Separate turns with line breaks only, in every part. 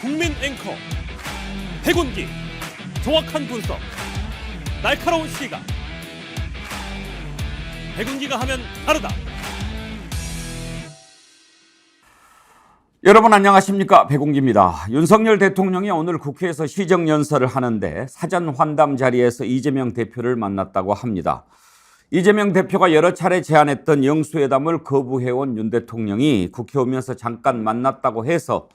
국민 앵커 백운기, 정확한 분석, 날카로운 시각. 백운기가 하면 다르다.
여러분 안녕하십니까, 백운기입니다. 윤석열 대통령이 오늘 국회에서 시정연설을 하는데 사전 환담 자리에서 이재명 대표를 만났다고 합니다. 이재명 대표가 여러 차례 제안했던 영수회담을 거부해온 윤 대통령이 국회 오면서 잠깐 만났다고 해서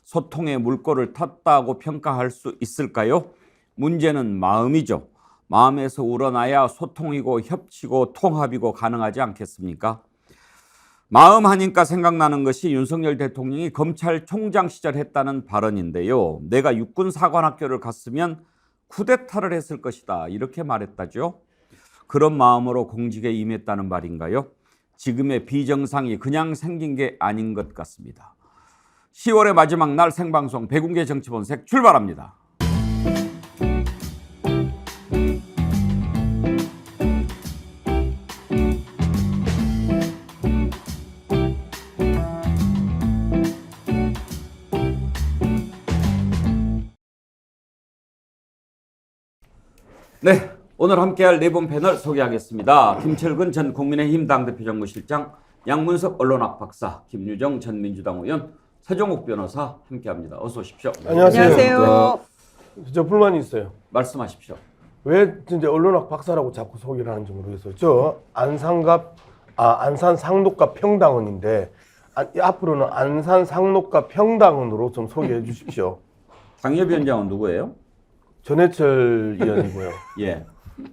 소통의 물꼬를 텄다고 평가할 수 있을까요? 문제는 마음이죠. 마음에서 우러나야 소통이고 협치고 통합이고 가능하지 않겠습니까? 마음 하니까 생각나는 것이 윤석열 대통령이 검찰총장 시절 했다는 발언인데요. 내가 육군사관학교를 갔으면 쿠데타를 했을 것이다, 이렇게 말했다죠. 그런 마음으로 공직에 임했다는 말인가요? 지금의 비정상이 그냥 생긴 게 아닌 것 같습니다. 10월의 마지막 날 생방송 백운기 정치본색 출발합니다. 네, 오늘 함께할 네 분 패널 소개하겠습니다. 김철근 전 국민의힘 당대표 정무실장, 양문석 언론학 박사, 김유정 전 민주당 의원, 서정욱 변호사 함께합니다. 어서 오십시오.
안녕하세요.
저 불만이 있어요.
말씀하십시오.
왜 진짜 언론학 박사라고 자꾸 소개를 하는지 모르겠어요. 저 안산 상록가 평당원인데 앞으로는 안산 상록가 평당원으로 좀 소개해 주십시오.
당협위원장은 누구예요?
전해철 의원이고요.
예.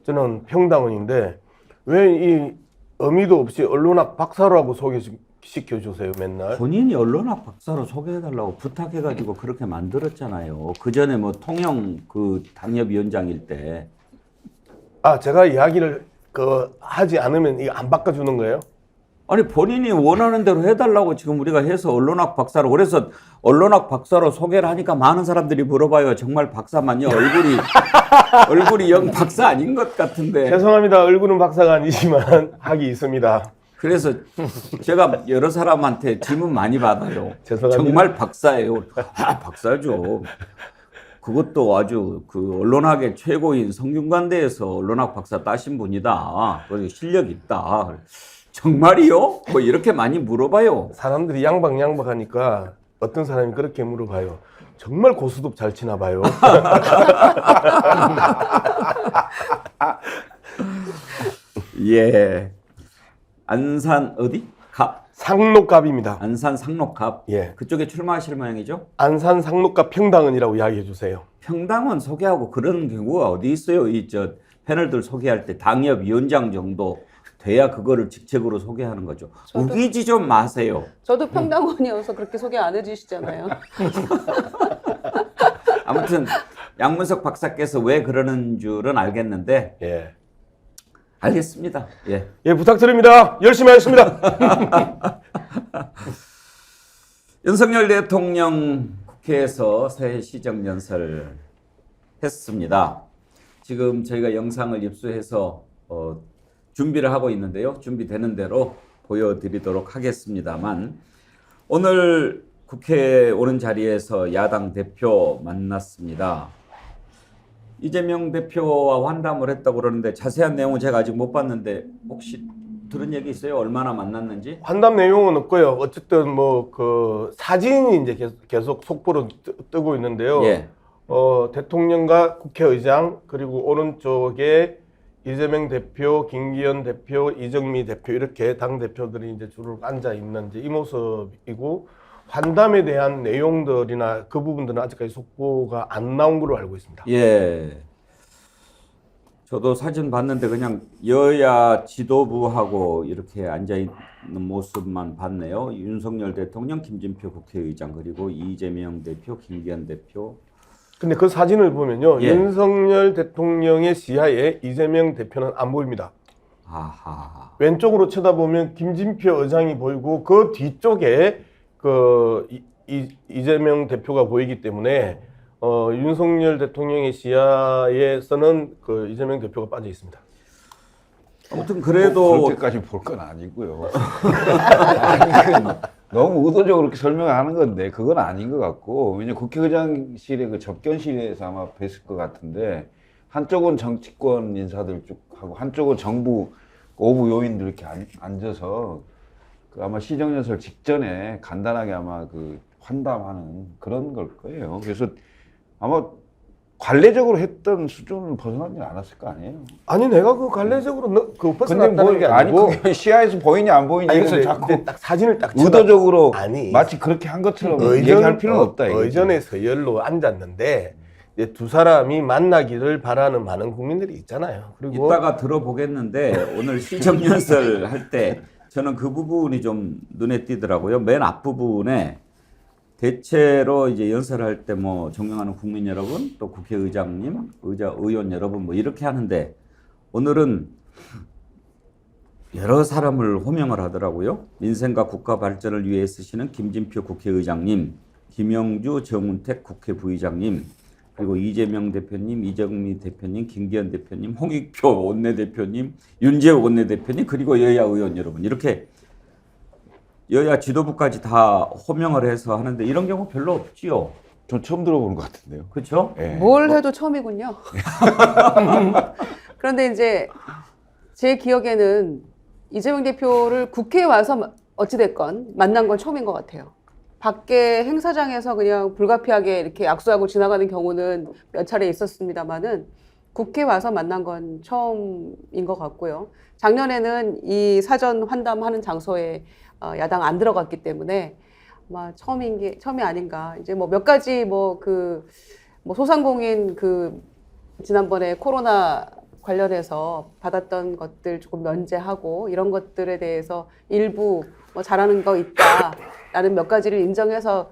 저는 평당원인데 왜 이 의미도 없이 언론학 박사라고 소개시켜 주세요, 맨날.
본인이 언론학 박사로 소개해달라고 부탁해가지고 그렇게 만들었잖아요. 그 전에 뭐 통영 그 당협위원장일 때.
제가 이야기를 하지 않으면 이거 안 바꿔주는 거예요?
아니, 본인이 원하는 대로 해달라고 지금 우리가 해서 언론학 박사로, 그래서 언론학 박사로 소개를 하니까 많은 사람들이 물어봐요. 정말 박사만요? 얼굴이 영 박사 아닌 것 같은데.
죄송합니다. 얼굴은 박사가 아니지만 학이 있습니다.
그래서 제가 여러 사람한테 질문 많이 받아요.
죄송합니다.
정말 박사예요. 박사죠. 그것도 아주 그 언론학의 최고인 성균관대에서 언론학 박사 따신 분이다. 그리고 실력 있다. 정말이요? 뭐 이렇게 많이 물어봐요.
사람들이 양박하니까 어떤 사람이 그렇게 물어봐요. 정말 고스톱 잘 치나 봐요.
예. 안산 어디? 갑.
상록갑입니다.
안산 상록갑.
예.
그쪽에 출마하실 모양이죠?
안산 상록갑 평당원이라고 이야기해 주세요.
평당원 소개하고 그런 경우가 어디 있어요? 패널들 소개할 때 당협위원장 정도 돼야 그거를 직책으로 소개하는 거죠. 우기지 좀 마세요.
저도 평당원이어서 그렇게 소개 안 해주시잖아요.
아무튼 양문석 박사께서 왜 그러는 줄은 알겠는데,
예.
알겠습니다. 예.
예, 부탁드립니다. 열심히 하겠습니다.
윤석열 대통령 국회에서 새해 시정연설 했습니다. 지금 저희가 영상을 입수해서 준비를 하고 있는데요. 준비되는 대로 보여드리도록 하겠습니다만, 오늘 국회에 오는 자리에서 야당 대표 만났습니다. 이재명 대표와 환담을 했다고 그러는데 자세한 내용은 제가 아직 못 봤는데 혹시 들은 얘기 있어요? 얼마나 만났는지?
환담 내용은 없고요. 어쨌든 사진이 이제 계속 속보로 뜨고 있는데요.
예.
대통령과 국회의장 그리고 오른쪽에 이재명 대표, 김기현 대표, 이정미 대표 이렇게 당 대표들이 이제 주로 앉아 있는 이제 이 모습이고, 환담에 대한 내용들이나 그 부분들은 아직까지 속보가 안 나온 걸로 알고 있습니다.
예. 저도 사진 봤는데 그냥 여야 지도부하고 이렇게 앉아 있는 모습만 봤네요. 윤석열 대통령, 김진표 국회의장, 그리고 이재명 대표, 김기현 대표.
근데 그 사진을 보면요.
예.
윤석열 대통령의 시야에 이재명 대표는 안 보입니다.
아하.
왼쪽으로 쳐다보면 김진표 의장이 보이고 그 뒤쪽에 이재명 대표가 보이기 때문에 윤석열 대통령의 시야에서는 이재명 대표가 빠져 있습니다.
아무튼 그래도
그렇게까지 볼 건 아니고요. 너무 의도적으로 그렇게 설명하는 건데 그건 아닌 것 같고 왜냐 국회의장실의 그 접견실에서 아마 뵀을 것 같은데 한쪽은 정치권 인사들 쭉 하고 한쪽은 정부 오부 요인들 이렇게 앉아서 그 아마 시정연설 직전에 간단하게 아마 그 환담하는 그런 걸 거예요. 그래서 아마 관례적으로 했던 수준을 벗어나지 않았을 거 아니에요.
아니 내가 그 관례적으로 그
근데
벗어났다는
뭐
게
아니
아니고
그게 시야에서 보이냐 안 보이냐
아니,
해서
근데
자꾸
딱 사진을 딱
의도적으로
아니
마치 그렇게 한 것처럼 얘기할 필요는 없다. 이거지.
의전의 서열로 앉았는데 이제 두 사람이 만나기를 바라는 많은 국민들이 있잖아요. 그리고
이따가 들어보겠는데 오늘 시정연설 할 때 저는 그 부분이 좀 눈에 띄더라고요. 맨 앞부분에 대체로 이제 연설할 때 뭐 존경하는 국민 여러분, 또 국회의장님, 의원 여러분 뭐 이렇게 하는데 오늘은 여러 사람을 호명을 하더라고요. 민생과 국가 발전을 위해 쓰시는 김진표 국회의장님, 김영주, 정운택 국회 부의장님, 그리고 이재명 대표님, 이정미 대표님, 김기현 대표님, 홍익표 원내대표님, 윤재욱 원내대표님, 그리고 여야 의원 여러분 이렇게 여야 지도부까지 다 호명을 해서 하는데 이런 경우 별로 없지요.
전 처음 들어보는 것 같은데요.
그렇죠?
예.
뭘 해도 처음이군요. 그런데 이제 제 기억에는 이재명 대표를 국회에 와서 어찌됐건 만난 건 처음인 것 같아요. 밖에 행사장에서 그냥 불가피하게 이렇게 악수하고 지나가는 경우는 몇 차례 있었습니다만은 국회 와서 만난 건 처음인 것 같고요. 작년에는 이 사전 환담하는 장소에 야당 안 들어갔기 때문에 아마 처음이 아닌가. 이제 뭐 몇 가지 뭐 소상공인 지난번에 코로나 관련해서 받았던 것들 조금 면제하고 이런 것들에 대해서 일부 뭐 잘하는 거 있다라는 몇 가지를 인정해서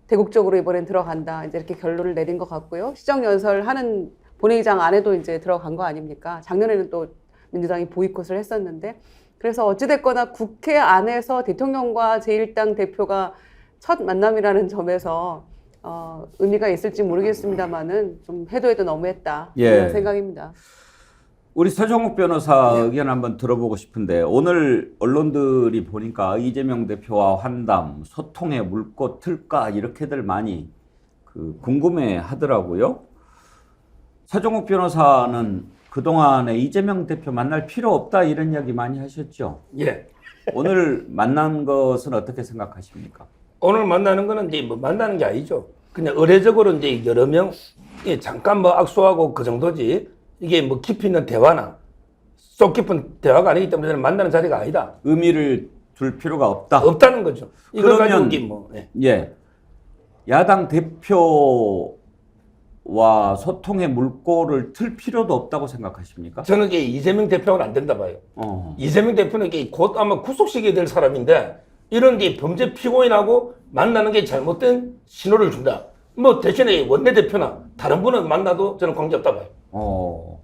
대국적으로 이번엔 들어간다. 이제 이렇게 결론을 내린 것 같고요. 시정연설하는 본회의장 안에도 이제 들어간 거 아닙니까? 작년에는 또 민주당이 보이콧을 했었는데 그래서 어찌됐거나 국회 안에서 대통령과 제1당 대표가 첫 만남이라는 점에서 의미가 있을지 모르겠습니다만은 좀 해도 너무했다 이런 생각입니다.
우리 서정욱 변호사 의견 한번 들어보고 싶은데 오늘 언론들이 보니까 이재명 대표와 환담, 소통의 물꽃 틀까 이렇게들 많이 궁금해 하더라고요. 서정욱 변호사는 그동안에 이재명 대표 만날 필요 없다 이런 이야기 많이 하셨죠?
예.
오늘 만난 것은 어떻게 생각하십니까?
오늘 만나는 거는 이제 뭐 만나는 게 아니죠. 그냥 의례적으로 이제 여러 명 잠깐 뭐 악수하고 그 정도지 이게 뭐 깊이 있는 대화나 속 깊은 대화가 아니기 때문에 저는 만나는 자리가 아니다.
의미를 둘 필요가 없다.
없다는 거죠. 이걸 가지고
그러면
이게 뭐
야당 대표와 소통의 물꼬를 틀 필요도 없다고 생각하십니까?
저는 이게 이재명 대표는 안 된다 봐요. 이재명 대표는 이게 곧 아마 구속시켜야 될 사람인데 이런 게 범죄 피고인하고 만나는 게 잘못된 신호를 준다. 뭐 대신에 원내대표나 다른 분은 만나도 저는 관계없다 봐요.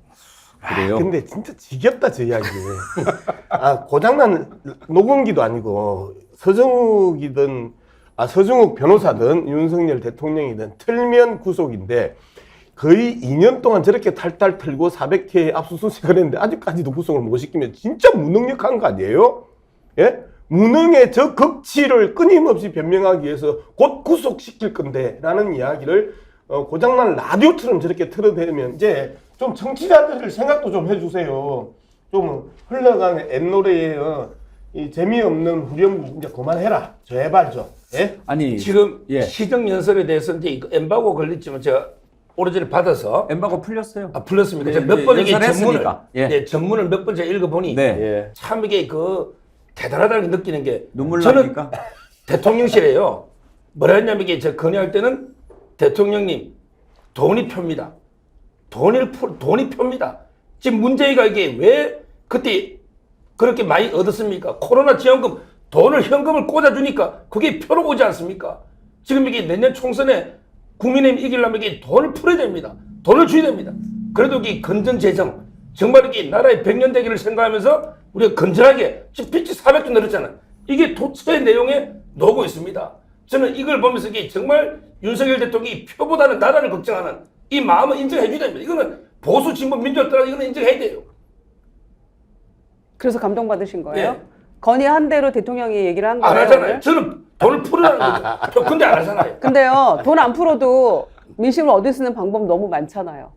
그래요?
근데 진짜 지겹다 저 이야기. 고장난 녹음기도 아니고 서정욱 변호사든 윤석열 대통령이든 틀면 구속인데 거의 2년 동안 저렇게 탈탈 털고 400회 압수수색을 했는데 아직까지도 구속을 못 시키면 진짜 무능력한 거 아니에요? 예? 무능의 저 극치를 끊임없이 변명하기 위해서 곧 구속시킬 건데 라는 이야기를 고장난 라디오처럼 저렇게 틀어대면 이제 좀 청취자들 생각도 좀 해주세요. 좀 흘러가는 옛노래에 이 재미없는 후렴구 이제 그만해라. 제발 좀. 예?
아니
지금 시정연설에 대해서 이제 이거 엠바고 걸렸지만 제가 오래전에 받아서
엠바고 풀렸어요.
풀렸습니까?
네,
제가 몇 번 이게
연설했으니까.
전문을 몇 번 제가 읽어보니
네.
참 이게 대단하다고 느끼는 게
눈물
저는
납니까?
대통령실에요. 뭐라 했냐면 이게 제가 건의할 때는 대통령님 돈이 표입니다. 돈이 표입니다. 지금 문제가 이게 왜 그때 그렇게 많이 얻었습니까? 코로나 지원금 돈을 현금을 꽂아주니까 그게 표로 오지 않습니까? 지금 이게 내년 총선에 국민의힘 이기려면 이게 돈을 풀어야 됩니다. 돈을 줘야 됩니다. 그래도 이게 건전재정 정말 이게 나라의 100년 대계를 생각하면서 우리가 건전하게 지금 빚이 400조 늘었잖아요. 이게 도처의 내용에 나오고 있습니다. 저는 이걸 보면서 이게 정말 윤석열 대통령이 표보다는 나라를 걱정하는 이 마음을 인정해 줘야 됩니다. 이거는 보수 진보 민주를 떠나서 이거는 인정해야 돼요.
그래서 감동받으신 거예요? 건의한 대로 대통령이 얘기를 한 거예요.
안 하잖아요.
오늘?
저는 돈을 풀으라는 거죠. 근데 안 하잖아요.
근데요, 돈 안 풀어도 민심을 얻을 수 있는 방법 너무 많잖아요.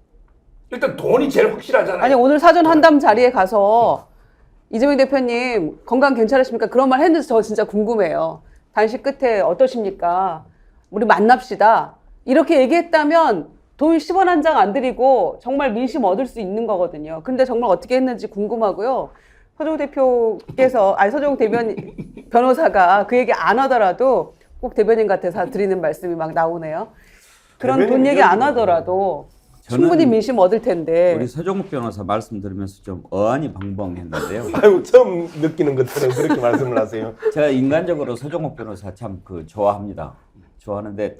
일단 돈이 제일 확실하잖아요.
아니 오늘 사전 환담 자리에 가서 이재명 대표님 건강 괜찮으십니까? 그런 말 했는데 저 진짜 궁금해요. 단식 끝에 어떠십니까? 우리 만납시다. 이렇게 얘기했다면 돈 10원 한 장 안 드리고 정말 민심 얻을 수 있는 거거든요. 근데 정말 어떻게 했는지 궁금하고요. 서정욱 변호사가 그 얘기 안 하더라도 꼭 대변인 같아서 드리는 말씀이 막 나오네요. 그런 돈 얘기 안 하더라도 충분히 민심 얻을 텐데.
우리 서정욱 변호사 말씀 들으면서 좀 어안이 벙벙했는데요.
아유, 처음 느끼는 것처럼 그렇게 말씀을 하세요.
제가 인간적으로 서정욱 변호사 참 좋아합니다. 좋아하는데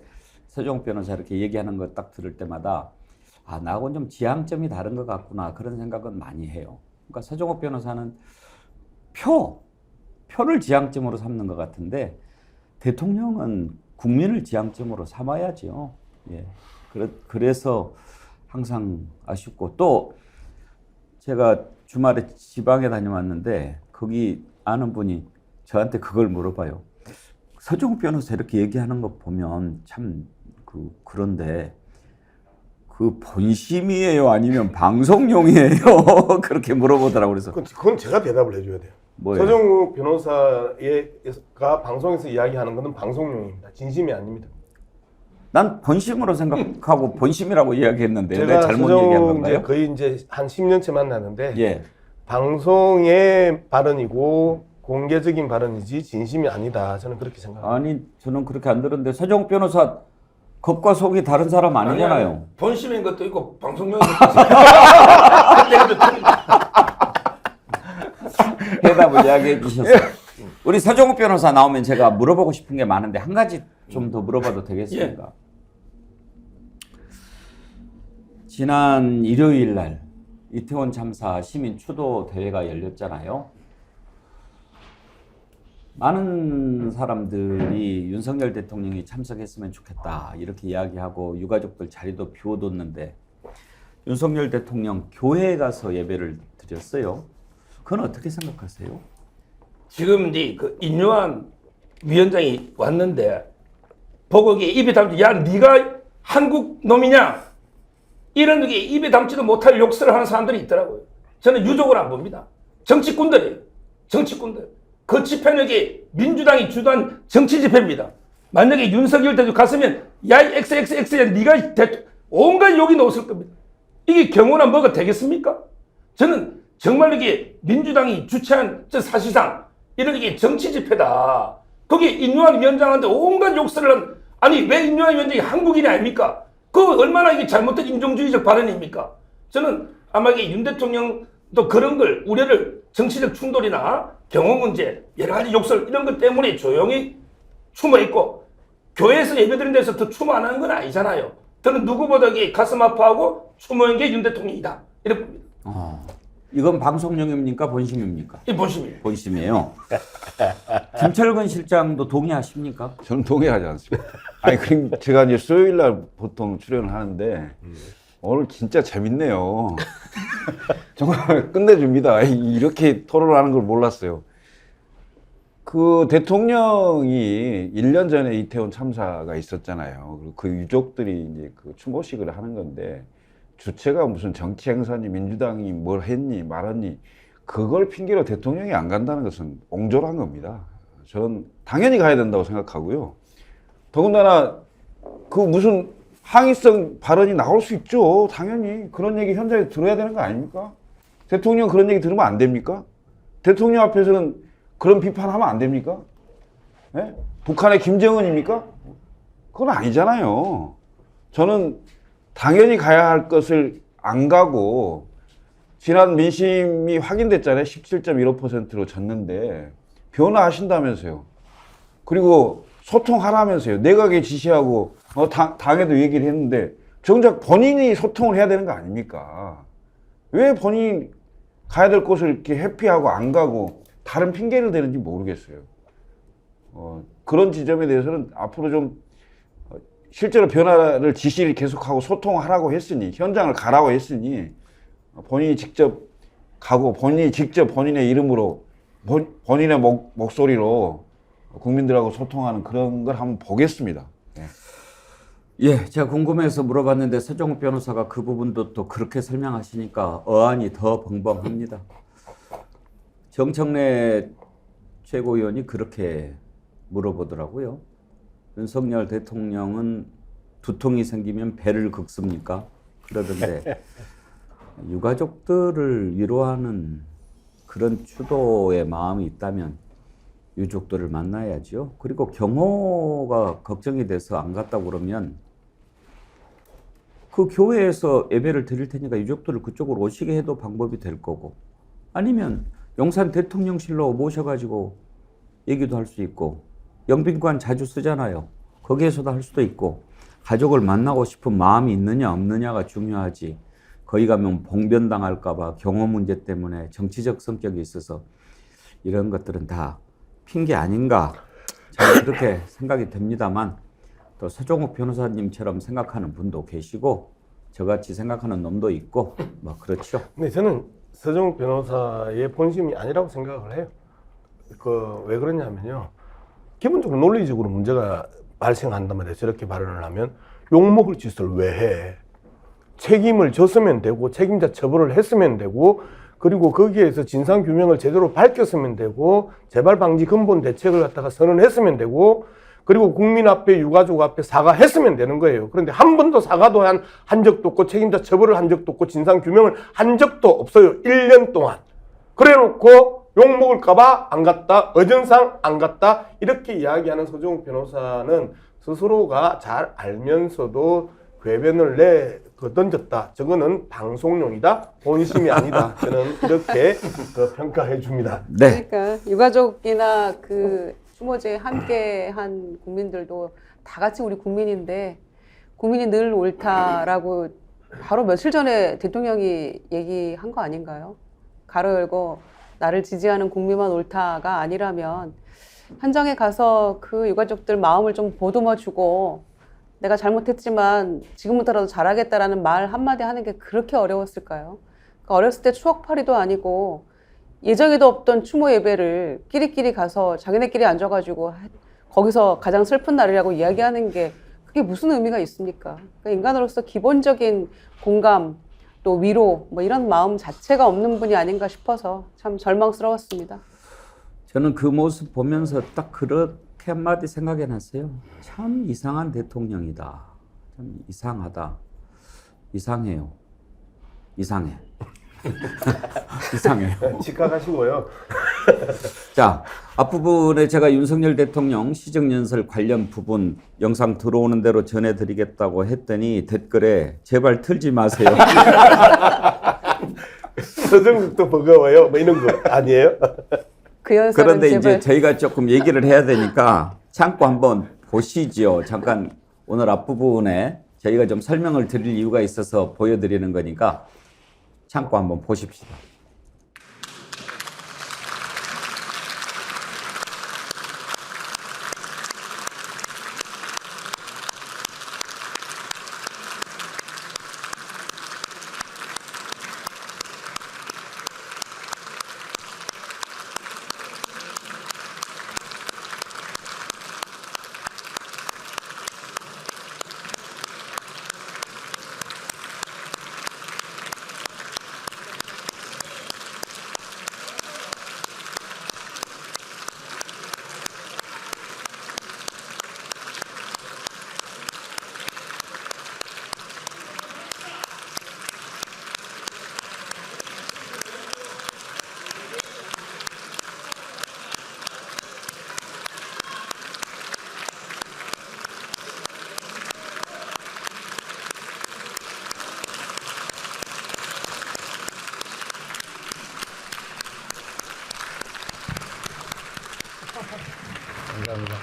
서정욱 변호사 이렇게 얘기하는 거 딱 들을 때마다 아, 나하고는 좀 지향점이 다른 것 같구나 그런 생각은 많이 해요. 그러니까 서정욱 변호사는 표를 지향점으로 삼는 것 같은데 대통령은 국민을 지향점으로 삼아야죠. 예. 그래서 항상 아쉽고 또 제가 주말에 지방에 다녀왔는데 거기 아는 분이 저한테 그걸 물어봐요. 서정욱 변호사 이렇게 얘기하는 거 보면 참 그런데 그 본심이에요 아니면 방송용이에요? 그렇게 물어보더라고요. 그래서
그건 제가 대답을 해줘야 돼요.
뭐예요?
서정욱 변호사가 방송에서 이야기하는 것은 방송용입니다. 진심이 아닙니다.
난 본심으로 생각하고 본심이라고 이야기했는데 내가
제가
잘못 얘기한
서정욱
건가요?
거의 이제 한 10년째 만나는데
예.
방송의 발언이고 공개적인 발언이지 진심이 아니다. 저는 그렇게 생각합니다.
아니 저는 그렇게 안 들었는데 서정욱 변호사 겉과 속이 다른 사람 아니잖아요.
본심인 것도 있고 방송용 것도 있고.
대답을 이야기해 주셨어요. 우리 서정욱 변호사 나오면 제가 물어보고 싶은 게 많은데 한 가지 좀 더 물어봐도 되겠습니까? 지난 일요일 날 이태원 참사 시민 추도 대회가 열렸잖아요. 많은 사람들이 윤석열 대통령이 참석했으면 좋겠다 이렇게 이야기하고 유가족들 자리도 비워뒀는데 윤석열 대통령 교회에 가서 예배를 드렸어요. 그건 어떻게 생각하세요?
지금 이제 그 인요한 위원장이 왔는데 보고 이게 입에 담지 야 네가 한국 놈이냐 이런 게 입에 담지도 못할 욕설을 하는 사람들이 있더라고요. 저는 유족을 안 봅니다. 정치꾼들이에요. 정치꾼들. 그 집회는 이게 민주당이 주도한 정치 집회입니다. 만약에 윤석열 대통령 갔으면 야 XXX야 네가 온갖 욕이 나왔을 겁니다. 이게 경호나 뭐가 되겠습니까? 저는 정말 이게 민주당이 주최한 사실상 이런 게 정치 집회다. 거기 인요한 위원장한테 온갖 욕설을 한 아니 왜 인요한 위원장이 한국인이 아닙니까? 그 얼마나 이게 잘못된 인종주의적 발언입니까? 저는 아마 이게 윤 대통령도 그런 걸 우려를 정치적 충돌이나 경호 문제 여러 가지 욕설 이런 것 때문에 조용히 숨어 있고 교회에서 예배드린 데서 더 추모 안 하는 건 아니잖아요. 저는 누구보다 이게 가슴 아파하고 추모한 게 윤 대통령이다. 이렇게 봅니다.
이건 방송용입니까? 본심입니까?
이 본심이에요.
본심이에요. 김철근 실장도 동의하십니까?
저는 동의하지 않습니다. 아니, 그럼 제가 이제 수요일 날 보통 출연을 하는데 오늘 진짜 재밌네요. 정말 끝내줍니다. 이렇게 토론을 하는 걸 몰랐어요. 그 대통령이 1년 전에 이태원 참사가 있었잖아요. 그리고 그 유족들이 이제 그 추모식을 하는 건데 주체가 무슨 정치 행사니 민주당이 뭘 했니 말았니 그걸 핑계로 대통령이 안 간다는 것은 옹졸한 겁니다. 전 당연히 가야 된다고 생각하고요. 더군다나 그 무슨 항의성 발언이 나올 수 있죠. 당연히 그런 얘기 현장에 들어야 되는 거 아닙니까? 대통령 그런 얘기 들으면 안 됩니까? 대통령 앞에서는 그런 비판하면 안 됩니까? 네? 북한의 김정은입니까? 그건 아니잖아요. 저는 당연히 가야 할 것을 안 가고 지난 민심이 확인됐잖아요. 17.15%로 졌는데 변화하신다면서요. 그리고 소통하라면서요. 내각에 지시하고 당에도 얘기를 했는데 정작 본인이 소통을 해야 되는 거 아닙니까? 왜 본인이 가야 될 곳을 이렇게 회피하고 안 가고 다른 핑계를 대는지 모르겠어요. 그런 지점에 대해서는 앞으로 좀 실제로 변화를 지시를 계속하고 소통하라고 했으니 현장을 가라고 했으니 본인이 직접 가고 본인이 직접 본인의 이름으로 본인의 목소리로 국민들하고 소통하는 그런 걸 한번 보겠습니다. 예.
예, 제가 궁금해서 물어봤는데 서정욱 변호사가 그 부분도 또 그렇게 설명하시니까 어안이 더 벙벙합니다. 정청래 최고위원이 그렇게 물어보더라고요. 윤석열 대통령은 두통이 생기면 배를 긁습니까? 그러던데 유가족들을 위로하는 그런 추도의 마음이 있다면 유족들을 만나야죠. 그리고 경호가 걱정이 돼서 안 갔다고 그러면 그 교회에서 예배를 드릴 테니까 유족들을 그쪽으로 오시게 해도 방법이 될 거고, 아니면 용산 대통령실로 모셔가지고 얘기도 할 수 있고, 영빈관 자주 쓰잖아요. 거기에서도 할 수도 있고, 가족을 만나고 싶은 마음이 있느냐 없느냐가 중요하지, 거기 가면 봉변당할까봐 경호 문제 때문에 정치적 성격이 있어서 이런 것들은 다 핑계 아닌가, 저는 그렇게 생각이 됩니다만, 또 서종욱 변호사님처럼 생각하는 분도 계시고 저같이 생각하는 놈도 있고 뭐 그렇죠.
근데 저는 서정욱 변호사의 본심이 아니라고 생각을 해요. 왜 그러냐면요, 기본적으로 논리적으로 문제가 발생한단 말이에요. 저렇게 발언을 하면 욕먹을 짓을 왜 해? 책임을 졌으면 되고 책임자 처벌을 했으면 되고, 그리고 거기에서 진상 규명을 제대로 밝혔으면 되고 재발 방지 근본 대책을 갖다가 선언했으면 되고, 그리고 국민 앞에 유가족 앞에 사과했으면 되는 거예요. 그런데 한 번도 사과도 한 적도 없고 책임자 처벌을 한 적도 없고 진상 규명을 한 적도 없어요. 1년 동안. 그래 놓고 욕먹을까봐 안 갔다, 어전상 안 갔다, 이렇게 이야기하는 서정욱 변호사는 스스로가 잘 알면서도 궤변을 던졌다. 저거는 방송용이다. 본심이 아니다. 저는 이렇게 평가해 줍니다.
네.
그러니까 유가족이나 그 추모제에 함께한 국민들도 다 같이 우리 국민인데, 국민이 늘 옳다라고 바로 며칠 전에 대통령이 얘기한 거 아닌가요? 가로 열고 나를 지지하는 국민만 옳다가 아니라면 현장에 가서 그 유가족들 마음을 좀 보듬어주고, 내가 잘못했지만 지금부터라도 잘하겠다라는 말 한마디 하는 게 그렇게 어려웠을까요? 그러니까 어렸을 때 추억팔이도 아니고 예정에도 없던 추모 예배를 끼리끼리 가서 자기네끼리 앉아가지고 거기서 가장 슬픈 날이라고 이야기하는 게 그게 무슨 의미가 있습니까? 그러니까 인간으로서 기본적인 공감, 또 위로, 뭐 이런 마음 자체가 없는 분이 아닌가 싶어서 참 절망스러웠습니다.
저는 그 모습 보면서 딱 그렇게 한마디 생각해 놨어요. 참 이상한 대통령이다. 참 이상하다. 이상해요. 이상해. 이상해요.
직각하시고요.
자, 앞부분에 제가 윤석열 대통령 시정연설 관련 부분 영상 들어오는 대로 전해드리겠다고 했더니 댓글에 제발 틀지 마세요.
서정욱도 버거워요. 뭐 이런 거 아니에요?
그 연설은
그런데
제발.
이제 저희가 조금 얘기를 해야 되니까 참고 한번 보시죠. 잠깐 오늘 앞부분에 저희가 좀 설명을 드릴 이유가 있어서 보여드리는 거니까 참고 한번 보십시다.
감사합니다.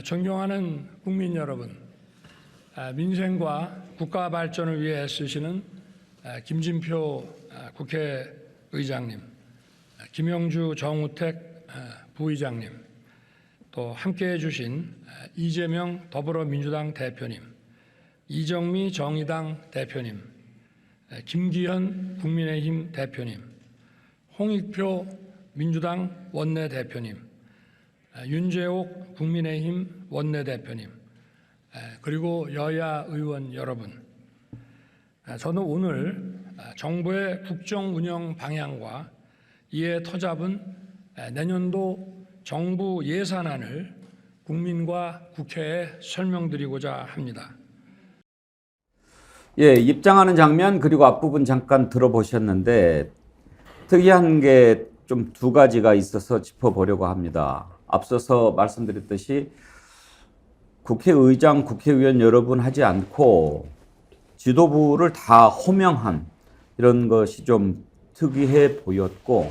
존경하는 국민 여러분, 민생과 국가 발전을 위해 애쓰시는 김진표 국회의장님, 김영주 정우택 부의장님, 또 함께해 주신 이재명 더불어민주당 대표님, 이정미 정의당 대표님, 김기현 국민의힘 대표님, 홍익표 민주당 원내대표님, 윤재옥 국민의힘 원내대표님, 그리고 여야 의원 여러분, 저는 오늘 정부의 국정 운영 방향과 이에 터잡은 내년도 정부 예산안을 국민과 국회에 설명드리고자 합니다.
예, 입장하는 장면 그리고 앞부분 잠깐 들어보셨는데 특이한 게 좀 두 가지가 있어서 짚어보려고 합니다. 앞서서 말씀드렸듯이 국회의장, 국회의원 여러분 하지 않고 지도부를 다 호명한 이런 것이 좀 특이해 보였고,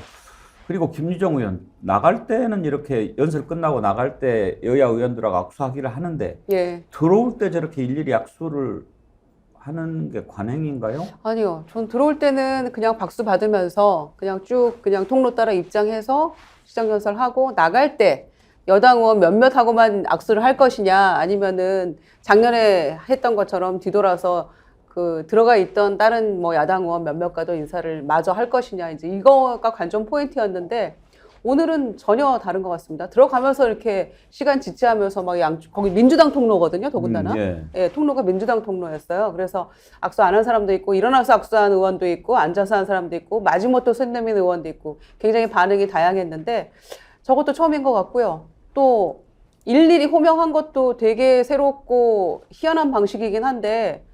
그리고 김유정 의원 나갈 때는 이렇게 연설 끝나고 나갈 때 여야 의원들하고 악수하기를 하는데
예.
들어올 때 저렇게 일일이 악수를 하는 게 관행인가요?
아니요. 전 들어올 때는 그냥 박수 받으면서 그냥 쭉 그냥 통로 따라 입장해서 시정연설하고, 나갈 때 여당 의원 몇몇하고만 악수를 할 것이냐, 아니면은 작년에 했던 것처럼 뒤돌아서 그 들어가 있던 다른 뭐 야당 의원 몇몇과도 인사를 마저 할 것이냐, 이제 이거가 관전 포인트였는데 오늘은 전혀 다른 것 같습니다. 들어가면서 이렇게 시간 지체하면서 막 거기 민주당 통로거든요, 더군다나.
예.
예, 통로가 민주당 통로였어요. 그래서 악수 안 한 사람도 있고, 일어나서 악수한 의원도 있고, 앉아서 한 사람도 있고, 마지못해 손 내민 의원도 있고, 굉장히 반응이 다양했는데 저것도 처음인 것 같고요. 또 일일이 호명한 것도 되게 새롭고 희한한 방식이긴 한데,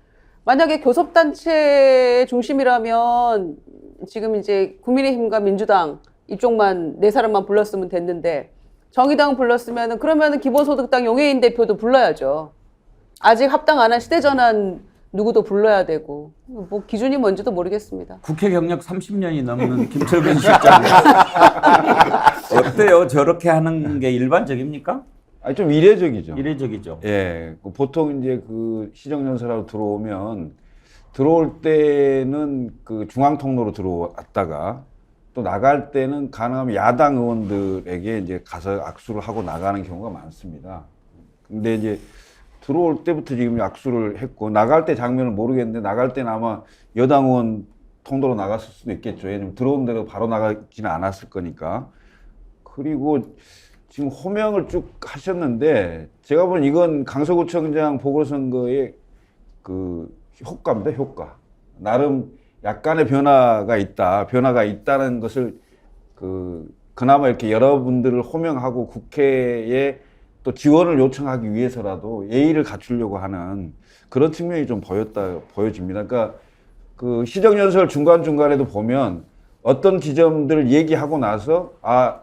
만약에 교섭단체 중심이라면 지금 이제 국민의힘과 민주당 이쪽만 네 사람만 불렀으면 됐는데, 정의당 불렀으면은 그러면은 기본소득당 용해인 대표도 불러야죠. 아직 합당 안 한 시대전환 누구도 불러야 되고, 뭐 기준이 뭔지도 모르겠습니다.
국회 경력 30년이 넘는 김철근 실장님 어때요? 저렇게 하는 게 일반적입니까?
아니, 좀 이례적이죠.
이례적이죠.
예, 보통 이제 그 시정연설하러 들어오면 들어올 때는 그 중앙 통로로 들어왔다가 또 나갈 때는 가능하면 야당 의원들에게 이제 가서 악수를 하고 나가는 경우가 많습니다. 근데 이제 들어올 때부터 지금 악수를 했고, 나갈 때 장면을 모르겠는데 나갈 때는 아마 여당 의원 통로로 나갔을 수도 있겠죠. 왜냐면 들어온 대로 바로 나가지는 않았을 거니까. 그리고 지금 호명을 쭉 하셨는데 제가 보는 이건 강서구청장 보궐선거의 그 효과입니다. 효과. 나름 약간의 변화가 있다는 것을 그나마 이렇게 여러분들을 호명하고 국회에 또 지원을 요청하기 위해서라도 예의를 갖추려고 하는 그런 측면이 좀 보여집니다. 그러니까 그 시정연설 중간중간에도 보면 어떤 지점들을 얘기하고 나서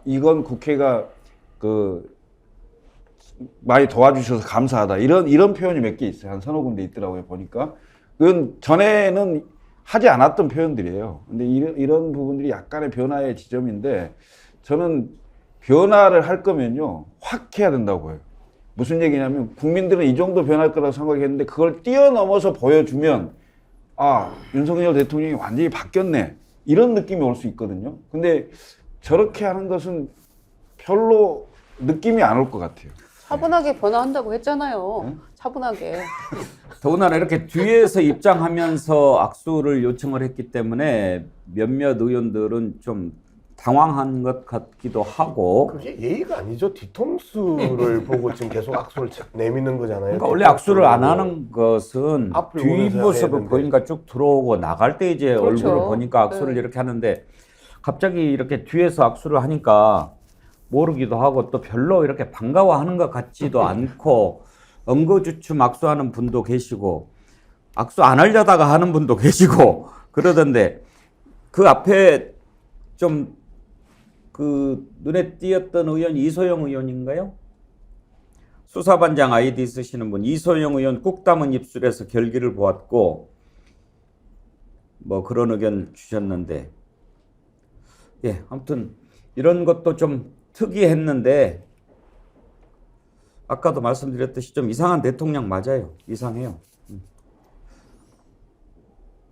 이건 국회가 많이 도와주셔서 감사하다. 이런 표현이 몇 개 있어요. 한 서너 군데 있더라고요, 보니까. 그건 전에는 하지 않았던 표현들이에요. 근데 이런 부분들이 약간의 변화의 지점인데, 저는 변화를 할 거면요, 확 해야 된다고 보여요. 무슨 얘기냐면, 국민들은 이 정도 변할 거라고 생각했는데, 그걸 뛰어넘어서 보여주면, 윤석열 대통령이 완전히 바뀌었네. 이런 느낌이 올 수 있거든요. 근데 저렇게 하는 것은 별로 느낌이 안 올 것 같아요.
차분하게 변화한다고 했잖아요. 차분하게.
더군다나 이렇게 뒤에서 입장하면서 악수를 요청을 했기 때문에 몇몇 의원들은 좀 당황한 것 같기도 하고.
그게 예의가 아니죠. 뒤통수를 보고 지금 계속 악수를 내미는 거잖아요.
그러니까 원래 악수를 안 하는 것은
앞을 보면서 해야
뒷모습을
되는데.
보니까 쭉 들어오고 나갈 때 이제
그렇죠.
얼굴을 보니까 악수를
네.
이렇게 하는데, 갑자기 이렇게 뒤에서 악수를 하니까 모르기도 하고 또 별로 이렇게 반가워하는 것 같지도 않고, 엉거주춤 악수하는 분도 계시고 악수 안 하려다가 하는 분도 계시고 그러던데, 그 앞에 좀 눈에 띄었던 의원 이소영 의원인가요? 수사반장 아이디 쓰시는 분, 이소영 의원 꾹 담은 입술에서 결기를 보았고 뭐 그런 의견 주셨는데, 예, 아무튼 이런 것도 좀 특이했는데, 아까도 말씀드렸듯이 좀 이상한 대통령 맞아요. 이상해요.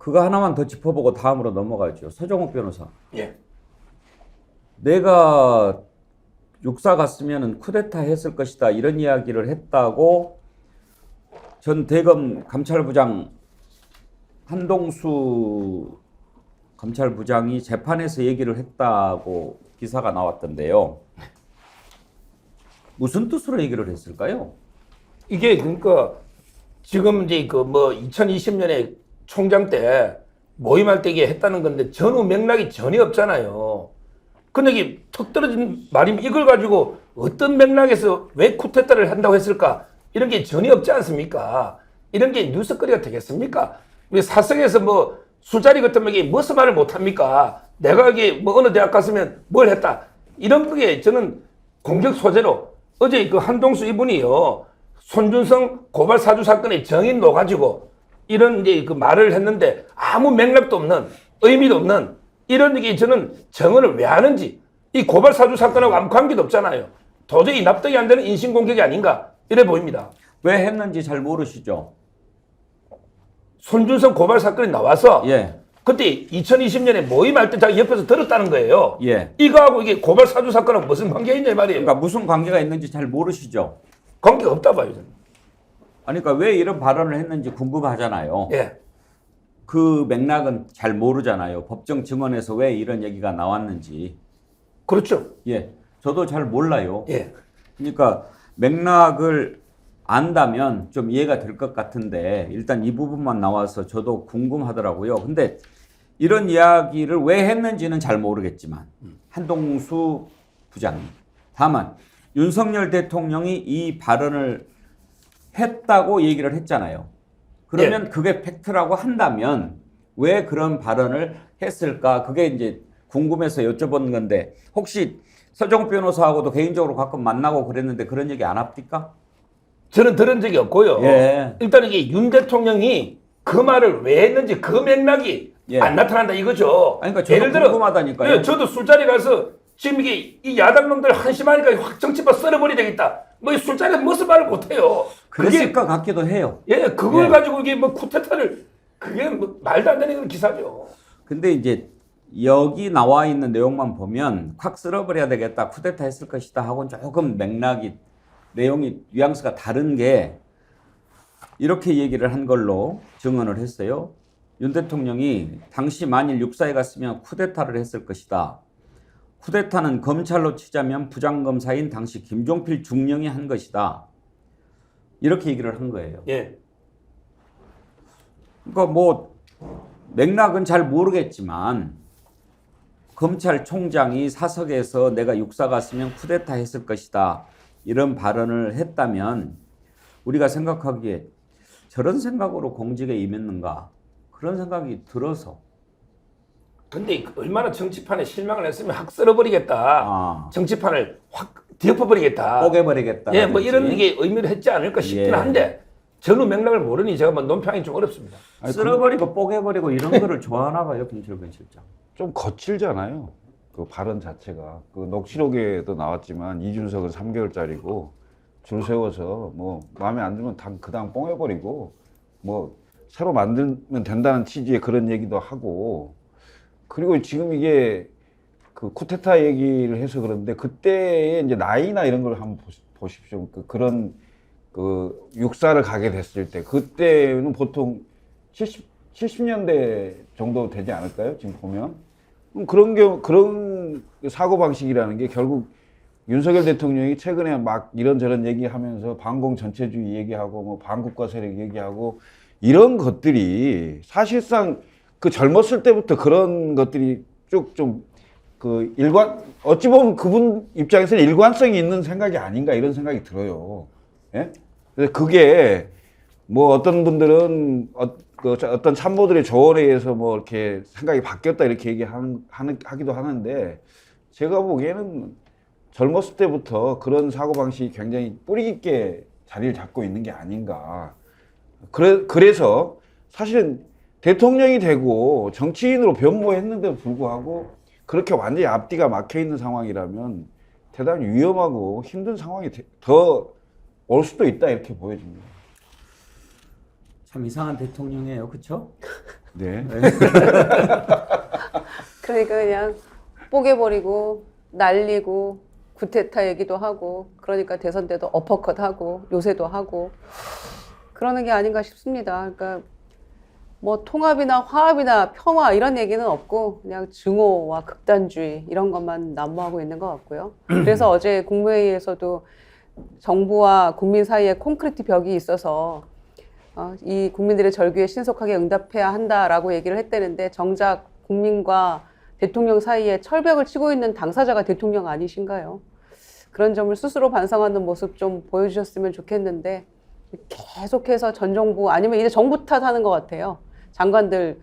그거 하나만 더 짚어보고 다음으로 넘어가죠. 서정욱 변호사.
예.
내가 육사 갔으면 쿠데타 했을 것이다 이런 이야기를 했다고 전 대검 감찰부장 한동수 감찰부장이 재판에서 얘기를 했다고 기사가 나왔던데요. 무슨 뜻으로 얘기를 했을까요?
이게 그러니까 지금 이제 그 뭐 2020년에 총장 때 모임할 때 이게 했다는 건데 전후 맥락이 전혀 없잖아요. 근데 이게 턱 떨어진 말이면 이걸 가지고 어떤 맥락에서 왜 쿠데타를 한다고 했을까? 이런 게 전혀 없지 않습니까? 이런 게 뉴스거리가 되겠습니까? 왜 사석에서 뭐 술자리 같으면 이게 무슨 말을 못 합니까? 내가 이게 뭐 어느 대학 갔으면 뭘 했다. 이런 게 저는 공격 소재로 어제 그 한동수 이분이요. 손준성 고발 사주 사건의 정인 놓가지고 이런 이제 그 말을 했는데 아무 맥락도 없는 의미도 없는 이런 얘기 저는 정언을 왜 하는지 이 고발 사주 사건하고 아무 관계도 없잖아요. 도저히 납득이 안 되는 인신공격이 아닌가 이래 보입니다.
왜 했는지 잘 모르시죠?
손준성 고발 사건이 나와서
예.
그때 2020년에 모임할 때 자기 옆에서 들었다는 거예요.
예.
이거하고 이게 고발 사주 사건하고 무슨 관계가 있냐 이 말이에요.
그러니까 무슨 관계가 있는지 잘 모르시죠?
관계가 없다 봐요. 저는.
아니, 그러니까 왜 이런 발언을 했는지 궁금하잖아요.
예.
그 맥락은 잘 모르잖아요. 법정 증언에서 왜 이런 얘기가 나왔는지.
그렇죠.
예. 저도 잘 몰라요.
예.
그러니까 맥락을 안다면 좀 이해가 될 것 같은데 일단 이 부분만 나와서 저도 궁금하더라고요. 근데 이런 이야기를 왜 했는지는 잘 모르겠지만 한동수 부장님. 다만 윤석열 대통령이 이 발언을 했다고 얘기를 했잖아요. 그러면 그게 팩트라고 한다면 왜 그런 발언을 했을까? 그게 이제 궁금해서 여쭤본 건데 혹시 서정욱 변호사하고도 개인적으로 가끔 만나고 그랬는데 그런 얘기 안 합니까?
저는 들은 적이 없고요.
예.
일단 이게 윤 대통령이 그 말을 왜 했는지 그 맥락이
예.
안 나타난다 이거죠.
아니, 그러니까 저도 궁금하다니까요.
예, 저도 술자리 가서 지금 이게 이 야당 놈들 한심하니까 확 정치파 썰어버려야 되겠다. 뭐 이 술자리에서 무슨 말을 못해요.
그랬을 것 같기도 해요.
예, 그걸
예.
가지고 이게 뭐 쿠데타를 그게 뭐 말도 안 되는 그런 기사죠.
근데 이제 여기 나와 있는 내용만 보면 확 쓸어버려야 되겠다, 쿠데타 했을 것이다 하고는 조금 맥락이 내용이 뉘앙스가 다른 게 이렇게 얘기를 한 걸로 증언을 했어요. 윤 대통령이 당시 만일 육사에 갔으면 쿠데타를 했을 것이다. 쿠데타는 검찰로 치자면 부장검사인 당시 김종필 중령이 한 것이다. 이렇게 얘기를 한 거예요.
예.
그러니까 뭐 맥락은 잘 모르겠지만 검찰총장이 사석에서 내가 육사 갔으면 쿠데타 했을 것이다. 이런 발언을 했다면 우리가 생각하기에 저런 생각으로 공직에 임했는가 그런 생각이 들어서
근데 얼마나 정치판에 실망을 했으면 확 썰어버리겠다. 정치판을 확 뒤엎어버리겠다.
뽀개버리겠다.
예, 뭐 이런 게 의미를 했지 않을까 싶긴
예.
한데 전후 맥락을 모르니 제가 뭐 논평이 좀 어렵습니다.
쓸어버리고 뽀개버리고 이런 거를 좋아하나 봐요, 김철근 실장.
좀 거칠잖아요. 그 발언 자체가. 그 녹취록에도 나왔지만 이준석은 3개월짜리고 줄 세워서 뭐 마음에 안 들면 그당 뽕해버리고 뭐 새로 만들면 된다는 취지의 그런 얘기도 하고 그리고 지금 이게 그 쿠데타 얘기를 해서 그런데 그때의 이제 나이나 이런 걸 한번 보십시오. 그런 그 육사를 가게 됐을 때 그때는 보통 70년대 정도 되지 않을까요? 지금 보면 그런 사고 방식이라는 게 결국 윤석열 대통령이 최근에 막 이런저런 얘기하면서 반공 전체주의 얘기하고 뭐 반국가 세력 얘기하고 이런 것들이 사실상 그 젊었을 때부터 그런 것들이 쭉 좀 그 어찌 보면 그분 입장에서는 일관성이 있는 생각이 아닌가 이런 생각이 들어요. 예? 그래서 그게 뭐 어떤 분들은 어떤 참모들의 조언에 의해서 뭐 이렇게 생각이 바뀌었다 이렇게 하기도 하는데 제가 보기에는 젊었을 때부터 그런 사고방식이 굉장히 뿌리 깊게 자리를 잡고 있는 게 아닌가. 그래서 사실은 대통령이 되고 정치인으로 변모했는데도 불구하고 그렇게 완전히 앞뒤가 막혀 있는 상황이라면 대단히 위험하고 힘든 상황이 더 올 수도 있다 이렇게 보여집니다.
참 이상한 대통령이에요, 그렇죠?
네.
그러니까 그냥 뽀개버리고 날리고 구테타 얘기도 하고 그러니까 대선 때도 어퍼컷하고 요새도 하고 그러는 게 아닌가 싶습니다. 그러니까 뭐 통합이나 화합이나 평화 이런 얘기는 없고 그냥 증오와 극단주의 이런 것만 난무하고 있는 것 같고요. 그래서 어제 국무회의에서도 정부와 국민 사이에 콘크리트 벽이 있어서 이 국민들의 절규에 신속하게 응답해야 한다라고 얘기를 했다는데 정작 국민과 대통령 사이에 철벽을 치고 있는 당사자가 대통령 아니신가요? 그런 점을 스스로 반성하는 모습 좀 보여주셨으면 좋겠는데 계속해서 전 정부 아니면 이제 정부 탓하는 것 같아요. 장관들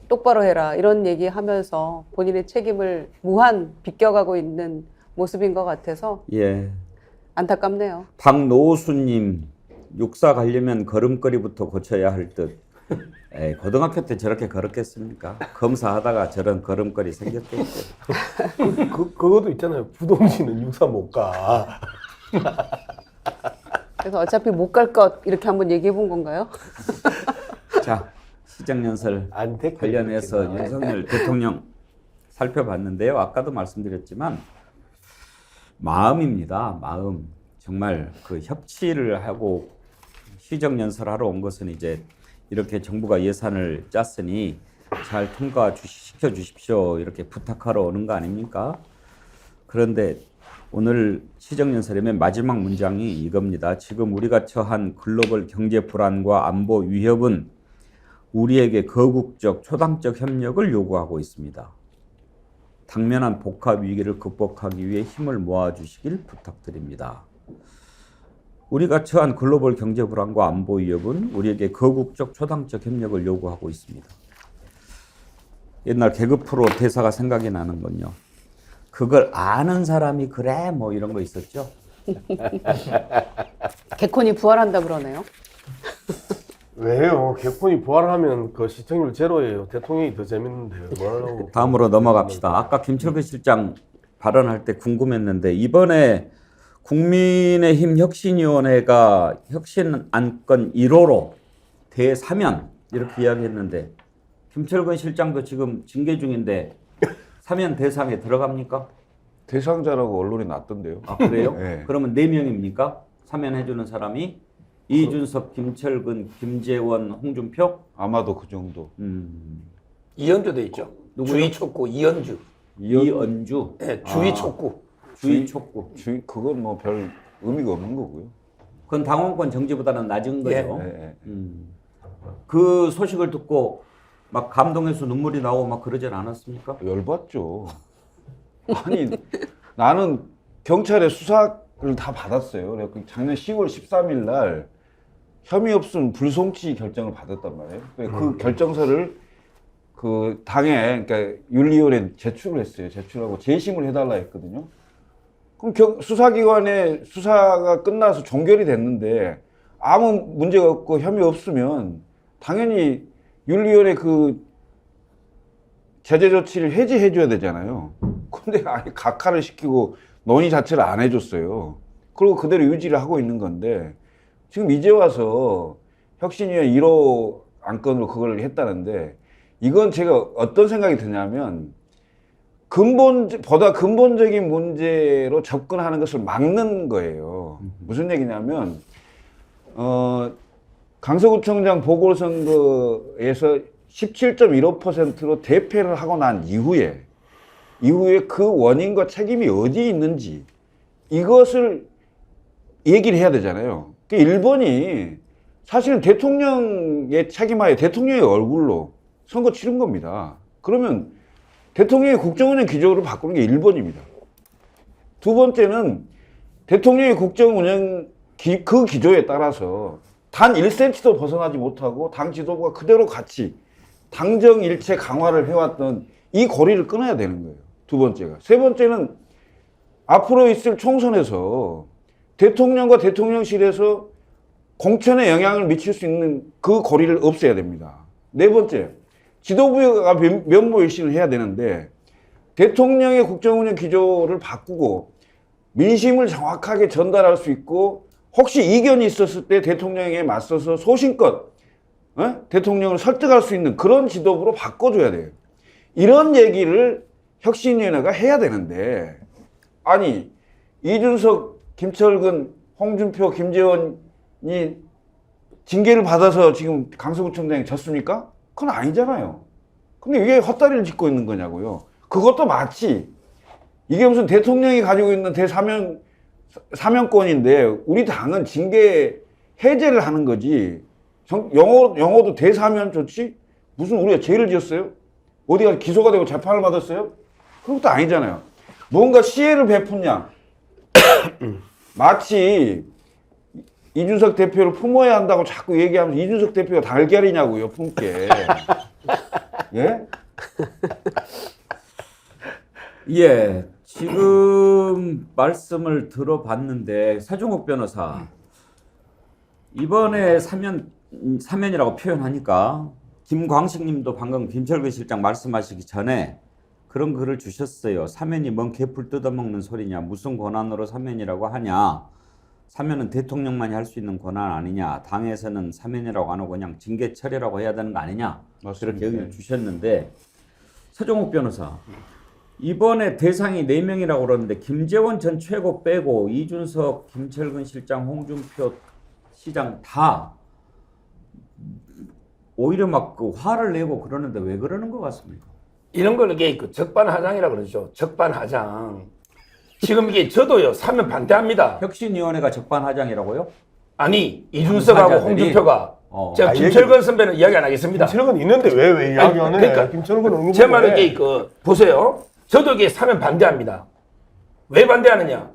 똑바로 해라 이런 얘기하면서 본인의 책임을 무한 비껴가고 있는 모습인 것 같아서
예.
안타깝네요.
박노수님, 육사 가려면 걸음걸이부터 고쳐야 할 듯. 에이, 고등학교 때 저렇게 걸었겠습니까? 검사하다가 저런 걸음걸이 생겼겠죠.
그것도 있잖아요. 부동지는 육사 못 가.
그래서 어차피 못 갈 것 이렇게 한번 얘기해 본 건가요?
자, 시정연설
안 됐겠네.
관련해서 윤석열 대통령 살펴봤는데요. 아까도 말씀드렸지만 마음입니다. 마음. 정말 그 협치를 하고 시정연설하러 온 것은 이제 이렇게 정부가 예산을 짰으니 잘 통과시켜 주십시오. 이렇게 부탁하러 오는 거 아닙니까? 그런데 오늘 시정연설의 맨 마지막 문장이 이겁니다. 지금 우리가 처한 글로벌 경제 불안과 안보 위협은 우리에게 거국적, 초당적 협력을 요구하고 있습니다. 당면한 복합 위기를 극복하기 위해 힘을 모아주시길 부탁드립니다. 우리가 처한 글로벌 경제 불안과 안보 위협은 우리에게 거국적, 초당적 협력을 요구하고 있습니다. 옛날 개그 프로 대사가 생각이 나는 건요. 그걸 아는 사람이 그래 뭐 이런 거 있었죠.
개콘이 부활한다 그러네요.
왜요? 개콘이 부활하면 그 시청률 제로예요. 대통령이 더 재밌는데요. 뭐라고?
다음으로 넘어갑시다. 아까 김철근 실장 발언할 때 궁금했는데 이번에 국민의힘 혁신위원회가 혁신 안건 1호로 대사면 이렇게 이야기했는데 김철근 실장도 지금 징계 중인데 사면 대상에 들어갑니까?
대상자라고 언론에 났던데요.
아 그래요?
네.
그러면 4명입니까? 사면해주는 사람이 이준석, 김철근, 김재원, 홍준표?
아마도 그 정도.
이현주 돼 있죠.
누구요?
주의 촉구 이현주.
이은주?
네, 주의 촉구.
주의 촉구.
그건 뭐 별 의미가 없는 거고요.
그건 당원권 정지보다는 낮은 거죠.
예.
예, 예.
그 소식을 듣고 막 감동해서 눈물이 나오고 막 그러진 않았습니까?
열받죠. 아니 나는 경찰의 수사를 다 받았어요. 그래서 작년 10월 13일 날 혐의 없음 불송치 결정을 받았단 말이에요. 그 결정서를 그 당에 그러니까 윤리위원회에 제출을 했어요. 제출하고 재심을 해달라 했거든요. 그럼 수사기관의 수사가 끝나서 종결이 됐는데 아무 문제가 없고 혐의 없으면 당연히 윤리위원회 그 제재 조치를 해제해줘야 되잖아요. 근데 아예 각하를 시키고 논의 자체를 안 해줬어요. 그리고 그대로 유지를 하고 있는 건데 지금 이제 와서 혁신위원 1호 안건으로 그걸 했다는데 이건 제가 어떤 생각이 드냐면 보다 근본적인 문제로 접근하는 것을 막는 거예요. 무슨 얘기냐면 강서구청장 보궐선거에서 17.15%로 대패를 하고 난 이후에 그 원인과 책임이 어디에 있는지 이것을 얘기를 해야 되잖아요. 일본이 사실은 대통령의 책임하에 대통령의 얼굴로 선거 치른 겁니다. 그러면 대통령의 국정운영 기조를 바꾸는 게 1번입니다. 두 번째는 대통령의 국정운영 그 기조에 따라서 단 1cm도 벗어나지 못하고 당 지도부가 그대로 같이 당정일체 강화를 해왔던 이 고리를 끊어야 되는 거예요. 두 번째가. 세 번째는 앞으로 있을 총선에서 대통령과 대통령실에서 공천에 영향을 미칠 수 있는 그 고리를 없애야 됩니다. 네 번째, 지도부가 면모일신을 해야 되는데 대통령의 국정운영 기조를 바꾸고 민심을 정확하게 전달할 수 있고 혹시 이견이 있었을 때 대통령에게 맞서서 소신껏 대통령을 설득할 수 있는 그런 지도부로 바꿔줘야 돼요. 이런 얘기를 혁신위원회가 해야 되는데, 아니 이준석, 김철근, 홍준표, 김재원이 징계를 받아서 지금 강서구청장이 졌습니까? 그건 아니잖아요. 근데 이게 헛다리를 짚고 있는 거냐고요. 그것도 마치 이게 무슨 대통령이 가지고 있는 사명권인데 우리 당은 징계 해제를 하는 거지. 영어도 대사면 좋지? 무슨 우리가 죄를 지었어요? 어디가 기소가 되고 재판을 받았어요? 그런 것도 아니잖아요. 뭔가 시혜를 베푼냐. 마치 이준석 대표를 품어야 한다고 자꾸 얘기하면서 이준석 대표가 달걀이냐고요, 품게. 예?
예, 지금 말씀을 들어봤는데 서종욱 변호사 이번에 사면이라고 표현하니까 김광식님도 방금 김철근 실장 말씀하시기 전에 그런 글을 주셨어요. 사면이 뭔 개풀 뜯어먹는 소리냐, 무슨 권한으로 사면이라고 하냐, 사면은 대통령만이 할 수 있는 권한 아니냐, 당에서는 사면이라고 안 하고 그냥 징계 처리라고 해야 되는 거 아니냐, 그렇게 얘기를 주셨는데, 서종욱 변호사 이번에 대상이 4명이라고 그러는데 김재원 전 최고 빼고 이준석, 김철근 실장, 홍준표 시장 다 오히려 막 그 화를 내고 그러는데 왜 그러는 것 같습니까?
이런 걸 이게 그 적반하장이라 그러죠. 적반하장. 지금 이게 저도요 사면 반대합니다.
혁신위원회가 적반하장이라고요?
아니 이준석하고
당사자들이?
홍준표가 제가 김철근 선배는 이야기 안 하겠습니다.
김철근 있는데 왜 이야기 안 해?
그러니까
김철근
제 말은 이게 보세요. 저도 이게 사면 반대합니다. 왜 반대하느냐?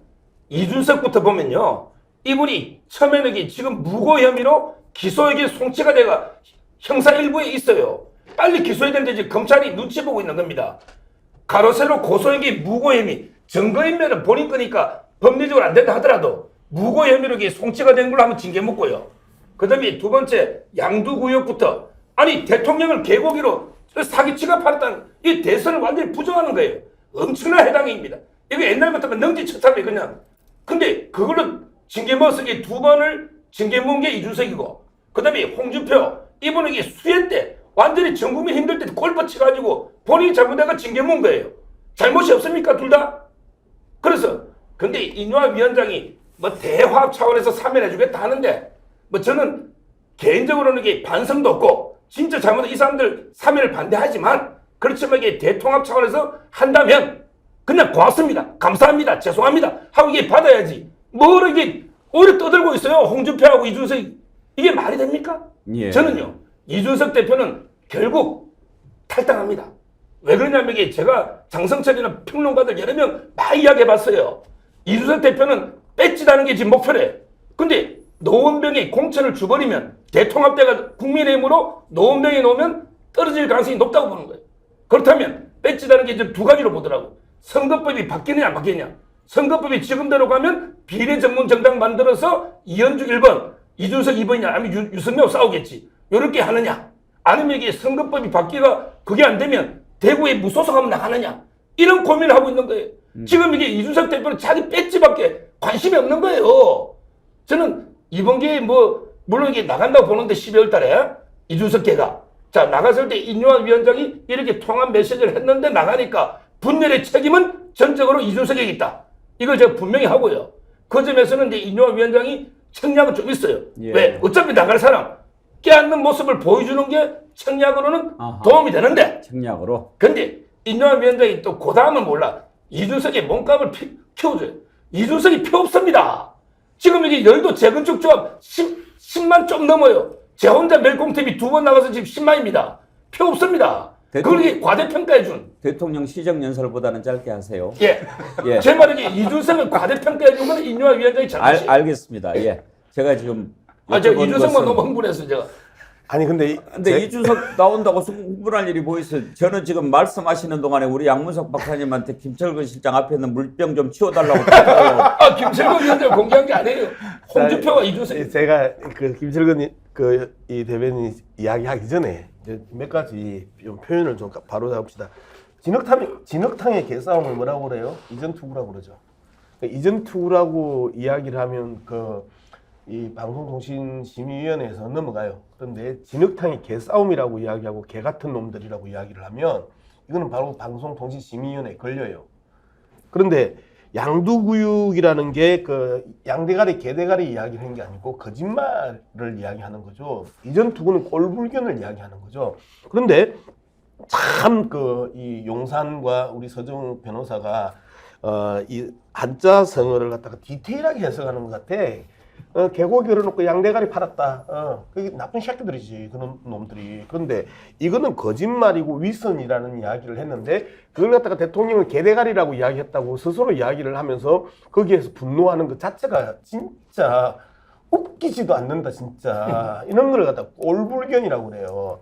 이준석부터 보면요, 이분이 처음에는 이게 지금 무고 혐의로 기소에게 송치가 돼가 형사 일부에 있어요. 빨리 기소해야 되는데 이제 검찰이 눈치 보고 있는 겁니다. 가로세로 고소행위 무고 혐의 증거인멸은 본인 거니까 법리적으로 안 된다 하더라도 무고 혐의로 이게 송치가 된 걸로 하면 징계 먹고요. 그 다음에 두 번째 양두구역부터 아니 대통령을 개고기로 사기 취급하였다는 이 대선을 완전히 부정하는 거예요. 엄청난 해당입니다. 이거 옛날 같으면 능지처참이 그냥. 근데 그걸로 징계 먹었을 게 2번을 징계 먹은 게 이준석이고, 그 다음에 홍준표 이분은 이게 수해 때 완전히 전 국민 힘들 때 골프 치가지고 본인이 잘못해가 징계 먹은 거예요. 잘못이 없습니까 둘 다? 그래서 근데 인유아 위원장이 뭐 대화합 차원에서 사면해주겠다 하는데 뭐 저는 개인적으로는 이게 반성도 없고 진짜 잘못한 이 사람들 사면을 반대하지만 그렇지만 이게 대통합 차원에서 한다면 그냥 고맙습니다, 감사합니다, 죄송합니다 하고 이게 받아야지. 뭘 이게 오히려 떠들고 있어요. 홍준표하고 이준석 이게 말이 됩니까?
예.
저는요 이준석 대표는 결국 탈당합니다. 왜 그러냐면 이게 제가 장성철이나 평론가들 여러 명 많이 이야기해봤어요. 이준석 대표는 뺏지다는 게 지금 목표래. 근데 노원병이 공천을 줘버리면 대통합대가 국민의힘으로 노원병에 놓으면 떨어질 가능성이 높다고 보는 거예요. 그렇다면 뺏지다는 게 이제 2가지로 보더라고. 선거법이 바뀌느냐 안 바뀌느냐. 선거법이 지금대로 가면 비례 전문 정당 만들어서 이현주 1번, 이준석 2번이냐 아니면 유승명 싸우겠지. 요렇게 하느냐. 아니면 이게 선거법이 바뀌가 그게 안 되면 대구에 무소속하면 나가느냐. 이런 고민을 하고 있는 거예요. 지금 이게 이준석 대표는 자기 배지밖에 관심이 없는 거예요. 저는 이번 기회에 뭐 물론 이게 나간다고 보는데 12월 달에 이준석 개가 자 나갔을 때 인유아 위원장이 이렇게 통한 메시지를 했는데 나가니까 분열의 책임은 전적으로 이준석에게 있다. 이걸 제가 분명히 하고요. 그 점에서는 이제 인유아 위원장이 청량은 좀 있어요.
예.
왜? 어차피 나갈 사람 깨닫는 모습을 보여주는 게 청량으로는
아하.
도움이 되는데
청약으로.
근데 인유아 위원장이 또 그 다음은 몰라. 이준석의 몸값을 키워줘요. 이준석이 필요 없습니다. 지금 이게 여의도 재건축 조합 10만 좀 넘어요. 제 혼자 멜공TV 2번 나가서 지금 10만입니다. 필요 없습니다. 그걸 이게 과대평가해준.
대통령 시정연설보다는 짧게 하세요.
예.
예.
제 말은 이게 이준석을 과대평가해준 건 인유아 위원장이 잘못이에요.
알겠습니다. 예. 제가 지금
저
여쭤본
이준석만
것은
너무 흥분해서 제가.
아니 근데
이준석 나온다고 흥분할 일이 뭐 있어요? 저는 지금 말씀하시는 동안에 우리 양문석 박사님한테 김철근 실장 앞에 있는 물병 좀 치워달라고.
김철근 위원장 공개한 게 아니에요. 홍준표와 이준석.
제가 그 김철근 이 대변인 이야기하기 전에 이제 몇 가지 좀 표현을 좀 바로 잡읍시다. 진흙탕의 개싸움을 뭐라고 그래요? 이전 투구라고 그러죠. 이전 투구라고 이야기를 하면 이 방송통신심의위원회에서 넘어가요. 그런데 진흙탕이 개싸움이라고 이야기하고 개 같은 놈들이라고 이야기를 하면 이거는 바로 방송통신심의위원회에 걸려요. 그런데 양두구육이라는 게 그 양대가리 개대가리 이야기를 한 게 아니고 거짓말을 이야기하는 거죠. 이전 투구는 꼴불견을 이야기하는 거죠. 그런데 참 그 이 용산과 우리 서정 변호사가 이 한자성어를 갖다가 디테일하게 해석하는 것 같아. 개고 결어놓고 양대가리 팔았다. 그게 나쁜 새끼들이지, 그런 놈들이. 그런데 이거는 거짓말이고 위선이라는 이야기를 했는데 그걸 갖다가 대통령을 개대가리라고 이야기했다고 스스로 이야기를 하면서 거기에서 분노하는 것 자체가 진짜 웃기지도 않는다, 진짜. 이런 걸 갖다가 꼴불견이라고 그래요.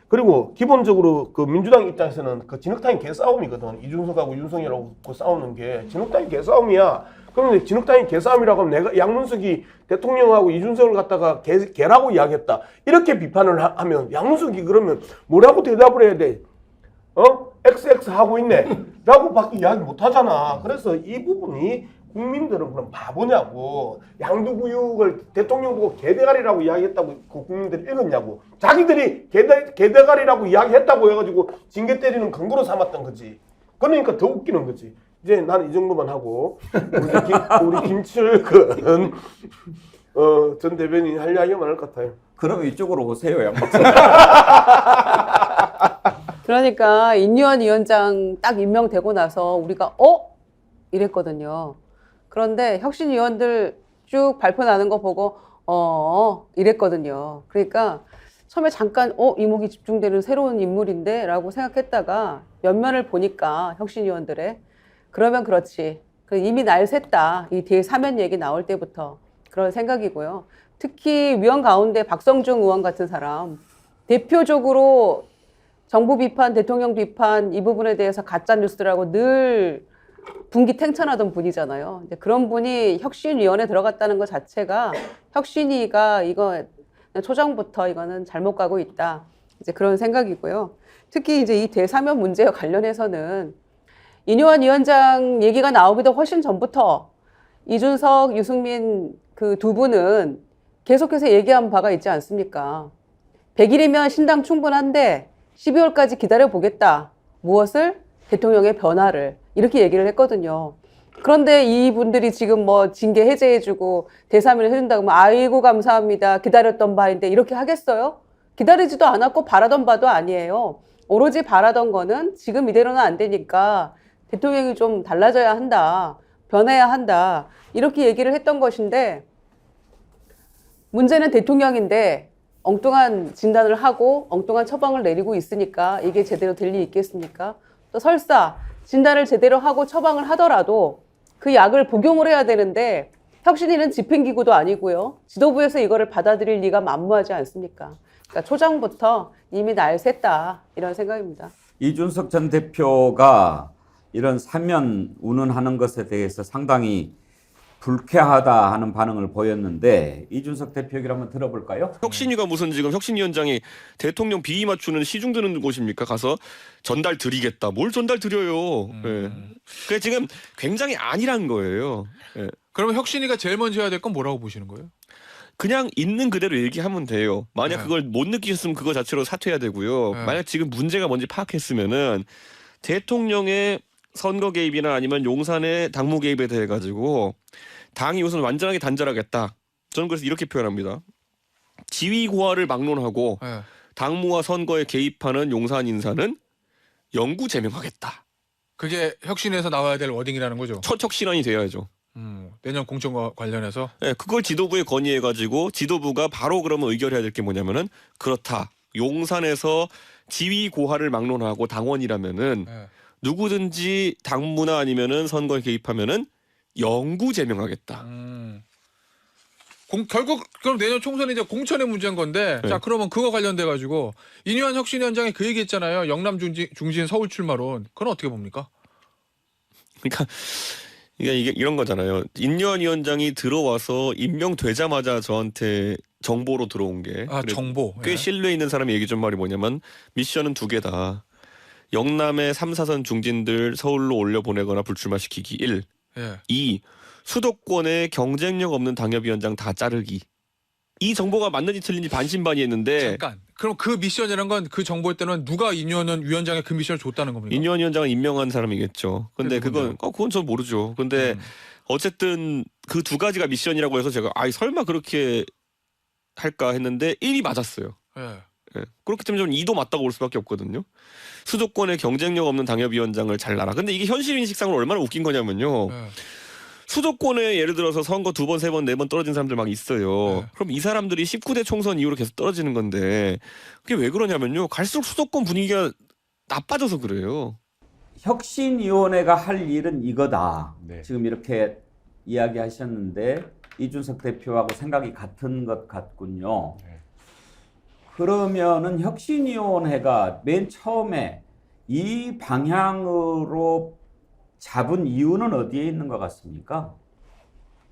그리고 기본적으로 그 민주당 입장에서는 그 진흙탕이 개싸움이거든. 이준석하고 윤석열하고 싸우는 게 진흙탕이 개싸움이야. 그런데 진흙탕이 개싸움이라고 하면 내가 양문석이 대통령하고 이준석을 갖다가 개라고 이야기했다. 이렇게 비판을 하면 양문석이 그러면 뭐라고 대답을 해야 돼? XX 하고 있네. 라고 밖에 이야기 못 하잖아. 그래서 이 부분이 국민들은 그럼 바보냐고. 양두구육을 대통령 보고 개대가리라고 이야기했다고 그 국민들이 읽었냐고. 자기들이 개대가리라고 이야기했다고 해가지고 징계 때리는 근거로 삼았던 거지. 그러니까 더 웃기는 거지. 이제 나는 이 정도만 하고 우리 김철근 전 대변인 할 이야기가 많을 것 같아요.
그럼 이쪽으로 오세요, 양 박사.
그러니까 인유한 위원장 딱 임명되고 나서 우리가 이랬거든요. 그런데 혁신위원들 쭉 발표 나는 거 보고 이랬거든요. 그러니까 처음에 잠깐 이목이 집중되는 새로운 인물인데 라고 생각했다가 면면을 보니까 혁신위원들의 그러면 그렇지. 이미 날 샜다. 이 뒤에 사면 얘기 나올 때부터 그런 생각이고요. 특히 위원 가운데 박성중 의원 같은 사람 대표적으로 정부 비판, 대통령 비판 이 부분에 대해서 가짜 뉴스라고 늘 분기탱천하던 분이잖아요. 이제 그런 분이 혁신위원회 들어갔다는 것 자체가 혁신위가 이거 초장부터 이거는 잘못 가고 있다. 이제 그런 생각이고요. 특히 이제 이 대사면 문제와 관련해서는 인유한 위원장 얘기가 나오기도 훨씬 전부터 이준석, 유승민 그 두 분은 계속해서 얘기한 바가 있지 않습니까? 100일이면 신당 충분한데 12월까지 기다려보겠다. 무엇을? 대통령의 변화를. 이렇게 얘기를 했거든요. 그런데 이분들이 지금 뭐 징계 해제해주고 대사면을 해준다고 하면 아이고 감사합니다. 기다렸던 바인데 이렇게 하겠어요? 기다리지도 않았고 바라던 바도 아니에요. 오로지 바라던 거는 지금 이대로는 안 되니까 대통령이 좀 달라져야 한다. 변해야 한다. 이렇게 얘기를 했던 것인데 문제는 대통령인데 엉뚱한 진단을 하고 엉뚱한 처방을 내리고 있으니까 이게 제대로 될 리 있겠습니까? 또 설사 진단을 제대로 하고 처방을 하더라도 그 약을 복용을 해야 되는데 혁신위는 집행기구도 아니고요. 지도부에서 이거를 받아들일 리가 만무하지 않습니까? 그러니까 초장부터 이미 날 샜다. 이런 생각입니다.
이준석 전 대표가 이런 사면 운운하는 것에 대해서 상당히 불쾌하다 하는 반응을 보였는데 이준석 대표 얘기를 한번 들어볼까요?
혁신위가 무슨 지금 혁신위원장이 대통령 비위 맞추는 시중 드는 곳입니까? 가서 전달 드리겠다. 뭘 전달 드려요? 예. 그게 지금 굉장히 아니란 거예요. 예.
그러면 혁신위가 제일 먼저 해야 될 건 뭐라고 보시는 거예요?
그냥 있는 그대로 얘기하면 돼요. 만약
네.
그걸 못 느끼셨으면 그거 자체로 사퇴해야 되고요.
네.
만약 지금 문제가 뭔지 파악했으면은 대통령의 선거 개입이나 아니면 용산의 당무 개입에 대해 가지고 당이 우선 완전하게 단절하겠다. 저는 그래서 이렇게 표현합니다. 지위 고하를 막론하고
네.
당무와 선거에 개입하는 용산 인사는 영구 제명하겠다.
그게 혁신에서 나와야 될 워딩이라는 거죠.
첫 혁신안이 돼야죠.
내년 공천과 관련해서.
네, 그걸 지도부에 건의해가지고 지도부가 바로 그러면 의결해야 될 게 뭐냐면은 그렇다. 용산에서 지위 고하를 막론하고 당원이라면은
네.
누구든지 당무나 아니면은 선거에 개입하면은 영구 제명하겠다.
결국 그럼 내년 총선이 이제 공천의 문제인 건데
네.
자 그러면 그거 관련돼 가지고 인유한 혁신위원장이 그 얘기했잖아요. 영남 중진 서울 출마론. 그건 어떻게 봅니까?
그러니까 이게 이런 거잖아요. 인유한 위원장이 들어와서 임명되자마자 저한테 정보로 들어온 게
정보.
꽤
예.
신뢰 있는 사람이 얘기 좀 말이 뭐냐면 미션은 2개다. 영남의 3, 4선 중진들 서울로 올려보내거나 불출마시키기 1.
예.
2. 수도권의 경쟁력 없는 당협위원장 다 자르기. 이 정보가 맞는지 틀린지 반신반의했는데
잠깐. 그럼 그 미션이란 건 그 정보일 때는 누가 인유원 위원장에 그 미션을 줬다는 겁니까?
인유한 위원장은 임명한 사람이겠죠. 근데 그건 전 모르죠. 근데 어쨌든 그 두 가지가 미션이라고 해서 제가 설마 그렇게 할까 했는데 1이 맞았어요.
예.
예. 그렇기 때문에 저는 2도 맞다고 볼 수밖에 없거든요. 수도권의 경쟁력 없는 당협위원장을 잘라라. 근데 이게 현실인식상으로 얼마나 웃긴 거냐면요.
예.
수도권에 예를 들어서 선거 2번, 3번, 4번 떨어진 사람들 막 있어요.
네.
그럼 이 사람들이 19대 총선 이후로 계속 떨어지는 건데 그게 왜 그러냐면요. 갈수록 수도권 분위기가 나빠져서 그래요.
혁신위원회가 할 일은 이거다.
네.
지금 이렇게 이야기하셨는데 이준석 대표하고 생각이 같은 것 같군요.
네.
그러면은 혁신위원회가 맨 처음에 이 방향으로 잡은 이유는 어디에 있는 것 같습니까?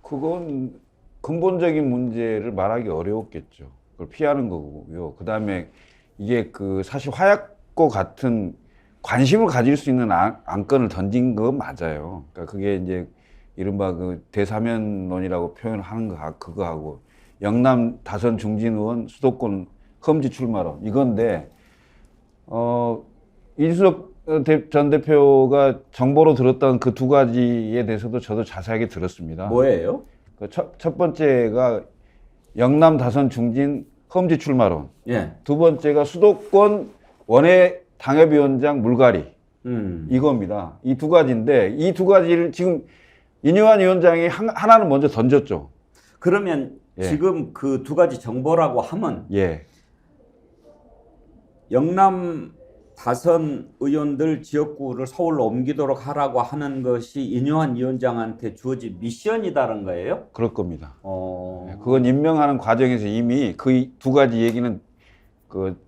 그건 근본적인 문제를 말하기 어려웠겠죠. 그걸 피하는 거고요. 그 다음에 이게 그 사실 화약고 같은 관심을 가질 수 있는 안건을 던진 건 맞아요. 그러니까 그게 이제 이른바 그 대사면론이라고 표현을 하는 그거하고 영남 다선 중진 의원 수도권 험지 출마론 이건데 이준석 전 대표가 정보로 들었던 그 두 가지에 대해서도 저도 자세하게 들었습니다.
뭐예요?
첫 번째가 영남 다선 중진 험지 출마론.
예.
두 번째가 수도권 원외 당협위원장 물갈이. 이겁니다. 이 두 가지인데 이 두 가지를 지금 인유한 위원장이 하나는 먼저 던졌죠.
그러면
예.
지금 그 두 가지 정보라고 하면
예.
영남 다선 의원들 지역구를 서울로 옮기도록 하라고 하는 것이 인유한 위원장한테 주어진 미션이다는 거예요?
그럴 겁니다. 그건 임명하는 과정에서 이미 그 두 가지 얘기는 그걸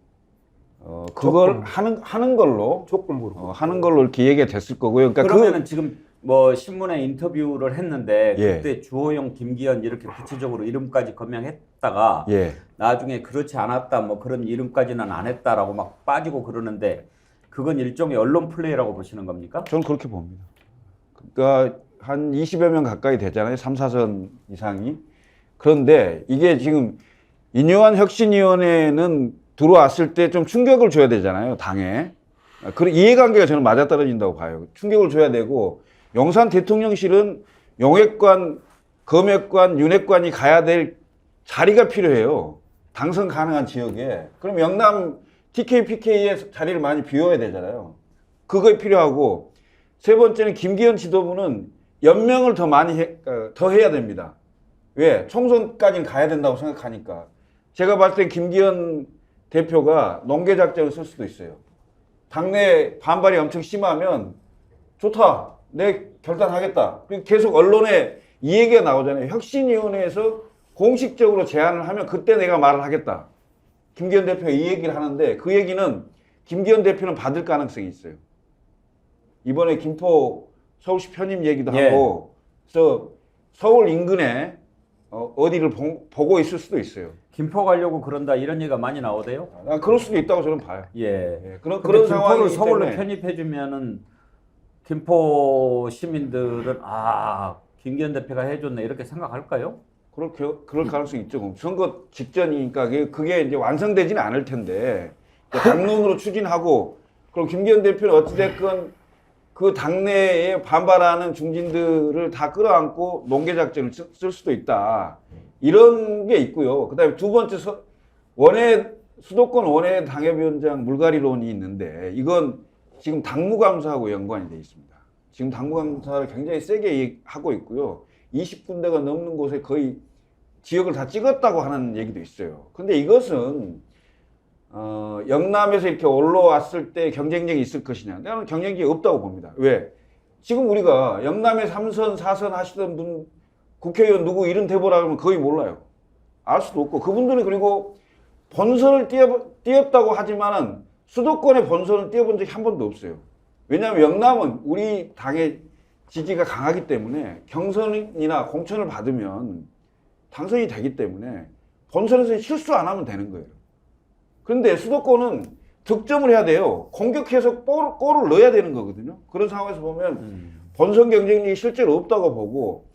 하는 걸로
조건부로
하는 걸로 이렇게 얘기가 됐을 거고요. 그러니까
그러면은 지금 뭐 신문에 인터뷰를 했는데
예.
그때 주호영, 김기현 이렇게 구체적으로 이름까지 거명했다가
예. 나중에
그렇지 않았다 뭐 그런 이름까지는 안 했다라고 막 빠지고 그러는데 그건 일종의 언론 플레이라고 보시는 겁니까?
저는 그렇게 봅니다. 그러니까 한 20여 명 가까이 되잖아요. 3, 4선 이상이. 그런데 이게 지금 인유한 혁신위원회는 들어왔을 때 좀 충격을 줘야 되잖아요. 당에. 이해관계가 저는 맞아떨어진다고 봐요. 충격을 줘야 되고 용산 대통령실은 용액관, 검액관, 윤핵관이 가야 될 자리가 필요해요. 당선 가능한 지역에. 그럼 영남 TK, PK의 자리를 많이 비워야 되잖아요. 그거에 필요하고 세 번째는 김기현 지도부는 연명을 더 해야 됩니다. 왜? 총선까지는 가야 된다고 생각하니까. 제가 봤을 때 김기현 대표가 농계작전을 쓸 수도 있어요. 당내 반발이 엄청 심하면 좋다. 내 결단하겠다. 그리고 계속 언론에 이 얘기가 나오잖아요. 혁신위원회에서 공식적으로 제안을 하면 그때 내가 말을 하겠다. 김기현 대표가 이 얘기를 하는데 그 얘기는 김기현 대표는 받을 가능성이 있어요. 이번에 김포 서울시 편입 얘기도
예.
하고 그래서 서울 인근에 어디를 보고 있을 수도 있어요.
김포 가려고 그런다 이런 얘기가 많이 나오대요.
그럴 수도 있다고 저는 봐요.
예.
그런
김포를
상황이기
서울로
때문에
편입해 주면은 김포 시민들은 김기현 대표가 해줬네 이렇게 생각할까요?
그럴 가능성이 있죠. 선거 직전이니까 그게 이제 완성되지는 않을 텐데 당론으로 추진하고 그럼 김기현 대표는 어찌됐건 그 당내에 반발하는 중진들을 다 끌어안고 농계작전을 쓸 수도 있다. 이런 게 있고요. 그다음에 두 번째 수도권 원외 당협위원장 물갈이론이 있는데 이건 지금 당무감사하고 연관이 돼 있습니다. 지금 당무감사를 굉장히 세게 하고 있고요. 20군데가 넘는 곳에 거의 지역을 다 찍었다고 하는 얘기도 있어요. 근데 이것은 영남에서 이렇게 올라왔을 때 경쟁력이 있을 것이냐? 나는 경쟁력이 없다고 봅니다. 왜? 지금 우리가 영남에 3선, 4선 하시던 분 국회의원 누구 이름 대보라 그러면 거의 몰라요. 알 수도 없고 그분들은 그리고 본선을 뛰었다고 하지만은 수도권의 본선을 뛰어본 적이 한 번도 없어요. 왜냐하면 영남은 우리 당의 지지가 강하기 때문에 경선이나 공천을 받으면 당선이 되기 때문에 본선에서 실수 안 하면 되는 거예요. 그런데 수도권은 득점을 해야 돼요. 공격해서 골을 넣어야 되는 거거든요. 그런 상황에서 보면 본선 경쟁력이 실제로 없다고 보고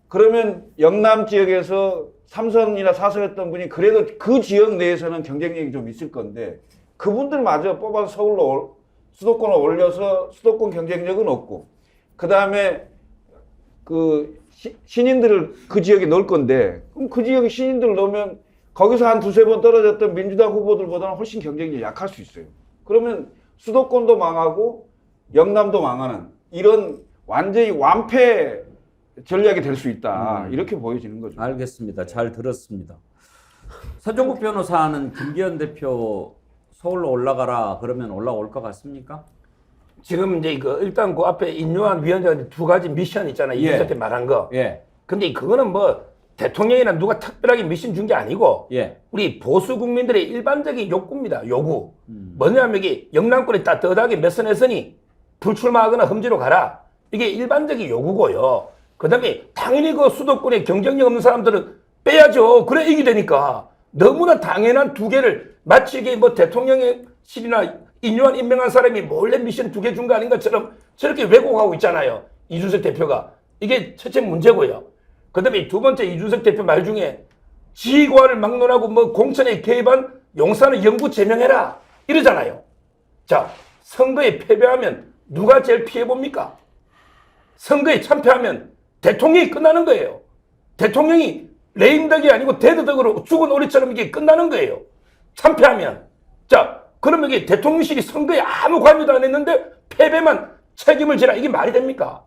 그러면 영남 지역에서 3선이나 4선했던 분이 그래도 그 지역 내에서는 경쟁력이 좀 있을 건데 그분들마저 뽑아서 서울로 수도권을 올려서 수도권 경쟁력은 없고 그 다음에 그 신인들을 그 지역에 넣을 건데 그럼 그 지역에 신인들을 넣으면 거기서 한 두세 번 떨어졌던 민주당 후보들보다는 훨씬 경쟁력이 약할 수 있어요. 그러면 수도권도 망하고 영남도 망하는 이런 완전히 완패 전략이 될 수 있다. 이렇게 보여지는 거죠.
알겠습니다. 잘 들었습니다. 서종국 변호사는 김기현 대표 서울로 올라가라 그러면 올라올 것 같습니까?
지금 이제 일단 그 앞에 인요한 위원장한테 두 가지 미션 있잖아요.
예.
이준석 때 말한 거.
예.
근데 그거는 뭐 대통령이나 누가 특별하게 미션 준 게 아니고
예.
우리 보수 국민들의 일반적인 욕구입니다. 요구. 뭐냐면 이게 영남권이 따뜻하게 몇 선 했으니 불출마하거나 험지로 가라. 이게 일반적인 요구고요. 그 다음에 당연히 그 수도권에 경쟁력 없는 사람들은 빼야죠. 그래 이기 되니까. 너무나 당연한 두 개를 마치 이게 뭐 대통령실이나 인요한 임명한 사람이 몰래 미션 두 개 준 거 아닌 것처럼 저렇게 왜곡하고 있잖아요. 이준석 대표가. 이게 첫째 문제고요. 그 다음에 두 번째 이준석 대표 말 중에 지휘관을 막론하고 뭐 공천에 개입한 용산을 영구 제명해라. 이러잖아요. 자, 선거에 패배하면 누가 제일 피해봅니까? 선거에 참패하면 대통령이 끝나는 거예요. 대통령이 레임덕이 아니고 데드덕으로 죽은 오리처럼 이게 끝나는 거예요. 참패하면. 자, 그러면 이게 대통령실이 선거에 아무 관여도 안 했는데 패배만 책임을 지라. 이게 말이 됩니까?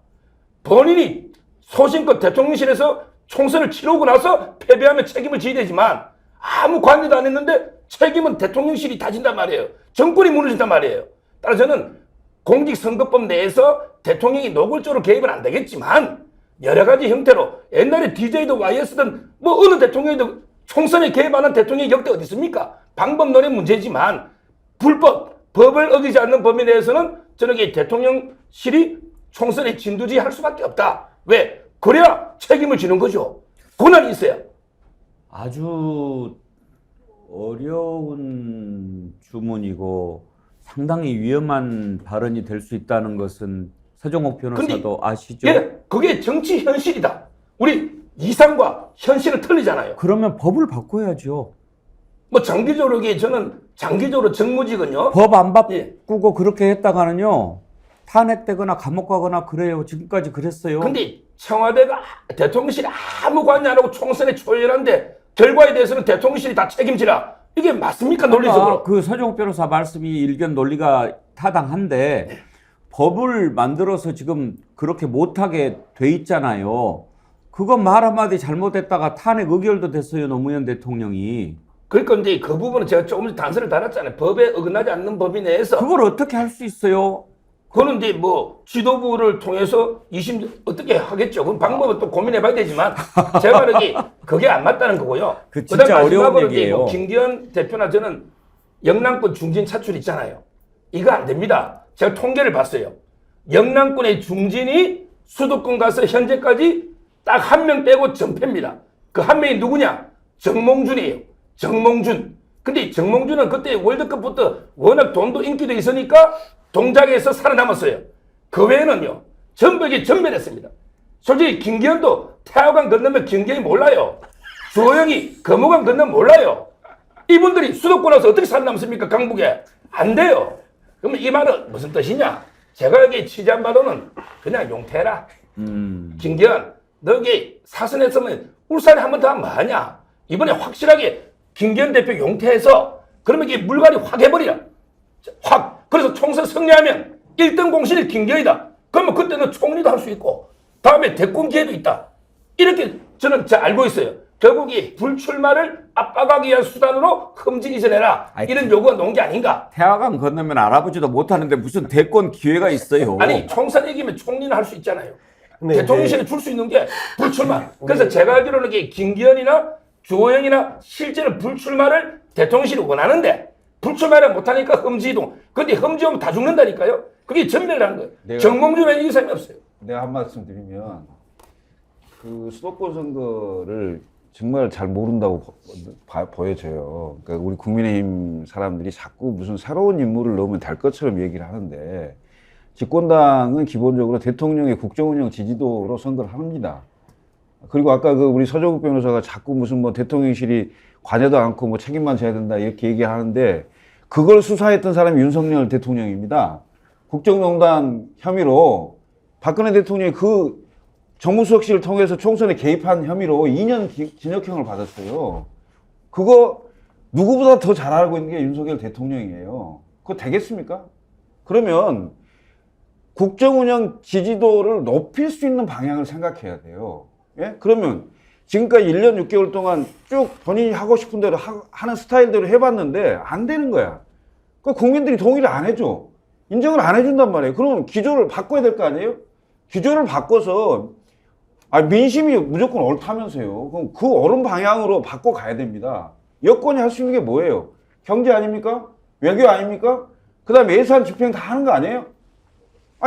본인이 소신껏 대통령실에서 총선을 치르고 나서 패배하면 책임을 져야 되지만 아무 관여도 안 했는데 책임은 대통령실이 다진단 말이에요. 정권이 무너진단 말이에요. 따라서 저는 공직선거법 내에서 대통령이 노골적으로 개입은 안 되겠지만 여러 가지 형태로 옛날에 DJ든 YS든 뭐 어느 대통령이든 총선에 개입하는 대통령의 역대 어디 있습니까? 방법론의 문제지만 법을 어기지 않는 범위 내에서는 저는 이 대통령실이 총선에 진두지휘할 수밖에 없다. 왜? 그래야 책임을 지는 거죠. 권한이 있어요.
아주 어려운 주문이고 상당히 위험한 발언이 될 수 있다는 것은 서종옥 변호사도 아시죠?
예, 그게 정치 현실이다. 우리 이상과 현실은 틀리잖아요.
그러면 법을 바꿔야죠.
뭐 장기적으로 이게 저는 장기적으로 정무직은요.
법 안
예.
바꾸고 그렇게 했다가는요. 탄핵되거나 감옥 가거나 그래요. 지금까지 그랬어요.
근데 청와대가 대통령실이 아무 관여 안 하고 총선에 초연한데 결과에 대해서는 대통령실이 다 책임지라. 이게 맞습니까? 논리적으로.
그 서종욱 변호사 말씀이 일견 논리가 타당한데 법을 만들어서 지금 그렇게 못하게 돼 있잖아요. 그건 말 한마디 잘못했다가 탄핵 의결도 됐어요. 노무현 대통령이.
그러니까 이제 그 부분은 제가 조금 전에 단서를 달았잖아요. 법에 어긋나지 않는 범위 내에서.
그걸 어떻게 할 수 있어요?
그거는 이제 뭐 지도부를 통해서 어떻게 하겠죠. 그건 방법은 또 고민해 봐야 되지만 제가 말하기 그게 안 맞다는 거고요.
그 진짜 어려운 얘기예요.
뭐 김기현 대표나 저는 영남권 중진 차출 있잖아요. 이거 안 됩니다. 제가 통계를 봤어요. 영남권의 중진이 수도권 가서 현재까지 딱 한 명 빼고 전패입니다. 그 한 명이 누구냐? 정몽준이에요. 정몽준. 근데 정몽준은 그때 월드컵부터 워낙 돈도 인기도 있으니까 동작에서 살아남았어요. 그 외에는요. 전부 이게 전멸했습니다. 솔직히 김기현도 태화강 건너면 김기현이 몰라요. 주호영이 금호강 건너면 몰라요. 이분들이 수도권 와서 어떻게 살아남습니까? 강북에. 안 돼요. 그러면 이 말은 무슨 뜻이냐? 제가 여기 취재한 바로는 그냥 용태라. 김기현, 너 여기 사선했으면 울산에 한 번 더 하면 뭐하냐? 이번에 확실하게 김기현 대표 용태해서 그러면 이게 물갈이 확 해버리라. 확. 그래서 총선 승리하면 1등 공신이 김기현이다. 그러면 그때는 총리도 할 수 있고 다음에 대권 기회도 있다. 이렇게 저는 잘 알고 있어요. 결국 이 불출마를 압박하기 위한 수단으로 흠지 이전해라. 이런 요구가 나온 게 아닌가.
태화강 건너면 알아보지도 못하는데 무슨 대권 기회가 있어요.
아니 총선 이기면 총리는 할 수 있잖아요.
네,
대통령실에 줄 수 있는 게 불출마. 그래서 제가 알기로는 이게 김기현이나 주호영이나 실제로 불출마를 대통령실이 원하는데 불출마를 못하니까 흠지이동. 근데 흠지하면 다 죽는다니까요. 그게 전멸하는 거예요. 정몽준은 이길 사람이 없어요.
내가 한 말씀 드리면 그 수도권 선거를 정말 잘 모른다고 보여져요. 그러니까 우리 국민의힘 사람들이 자꾸 무슨 새로운 인물을 넣으면 될 것처럼 얘기를 하는데 집권당은 기본적으로 대통령의 국정운영 지지도로 선거를 합니다. 그리고 아까 그 우리 서정욱 변호사가 자꾸 무슨 뭐 대통령실이 관여도 않고 뭐 책임만 져야 된다 이렇게 얘기하는데 그걸 수사했던 사람이 윤석열 대통령입니다. 국정농단 혐의로 박근혜 대통령이 그 정무수석실을 통해서 총선에 개입한 혐의로 2년 징역형을 받았어요. 그거 누구보다 더 잘 알고 있는 게 윤석열 대통령이에요. 그거 되겠습니까? 그러면 국정운영 지지도를 높일 수 있는 방향을 생각해야 돼요. 예? 그러면 지금까지 1년 6개월 동안 쭉 본인이 하고 싶은 대로 하는 스타일대로 해봤는데 안 되는 거야. 그 국민들이 동의를 안 해줘. 인정을 안 해준단 말이에요. 그러면 기조를 바꿔야 될 거 아니에요? 기조를 바꿔서 민심이 무조건 옳다면서요. 그럼 그 옳은 방향으로 바꿔가야 됩니다. 여권이 할 수 있는 게 뭐예요? 경제 아닙니까? 외교 아닙니까? 그 다음에 예산 집행 다 하는 거 아니에요?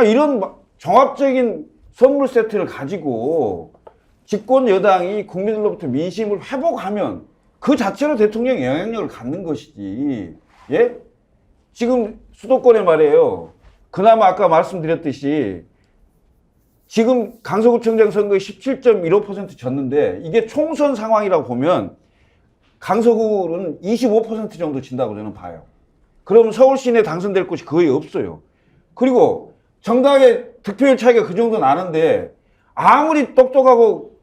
이런 종합적인 선물 세트를 가지고 집권 여당이 국민들로부터 민심을 회복하면 그 자체로 대통령의 영향력을 갖는 것이지. 예? 지금 수도권에 말이에요. 그나마 아까 말씀드렸듯이 지금 강서구청장 선거에 17.15% 졌는데 이게 총선 상황이라고 보면 강서구는 25% 정도 진다고 저는 봐요. 그러면 서울 시내에 당선될 곳이 거의 없어요. 그리고 정당의 득표율 차이가 그 정도 나는데 아무리 똑똑하고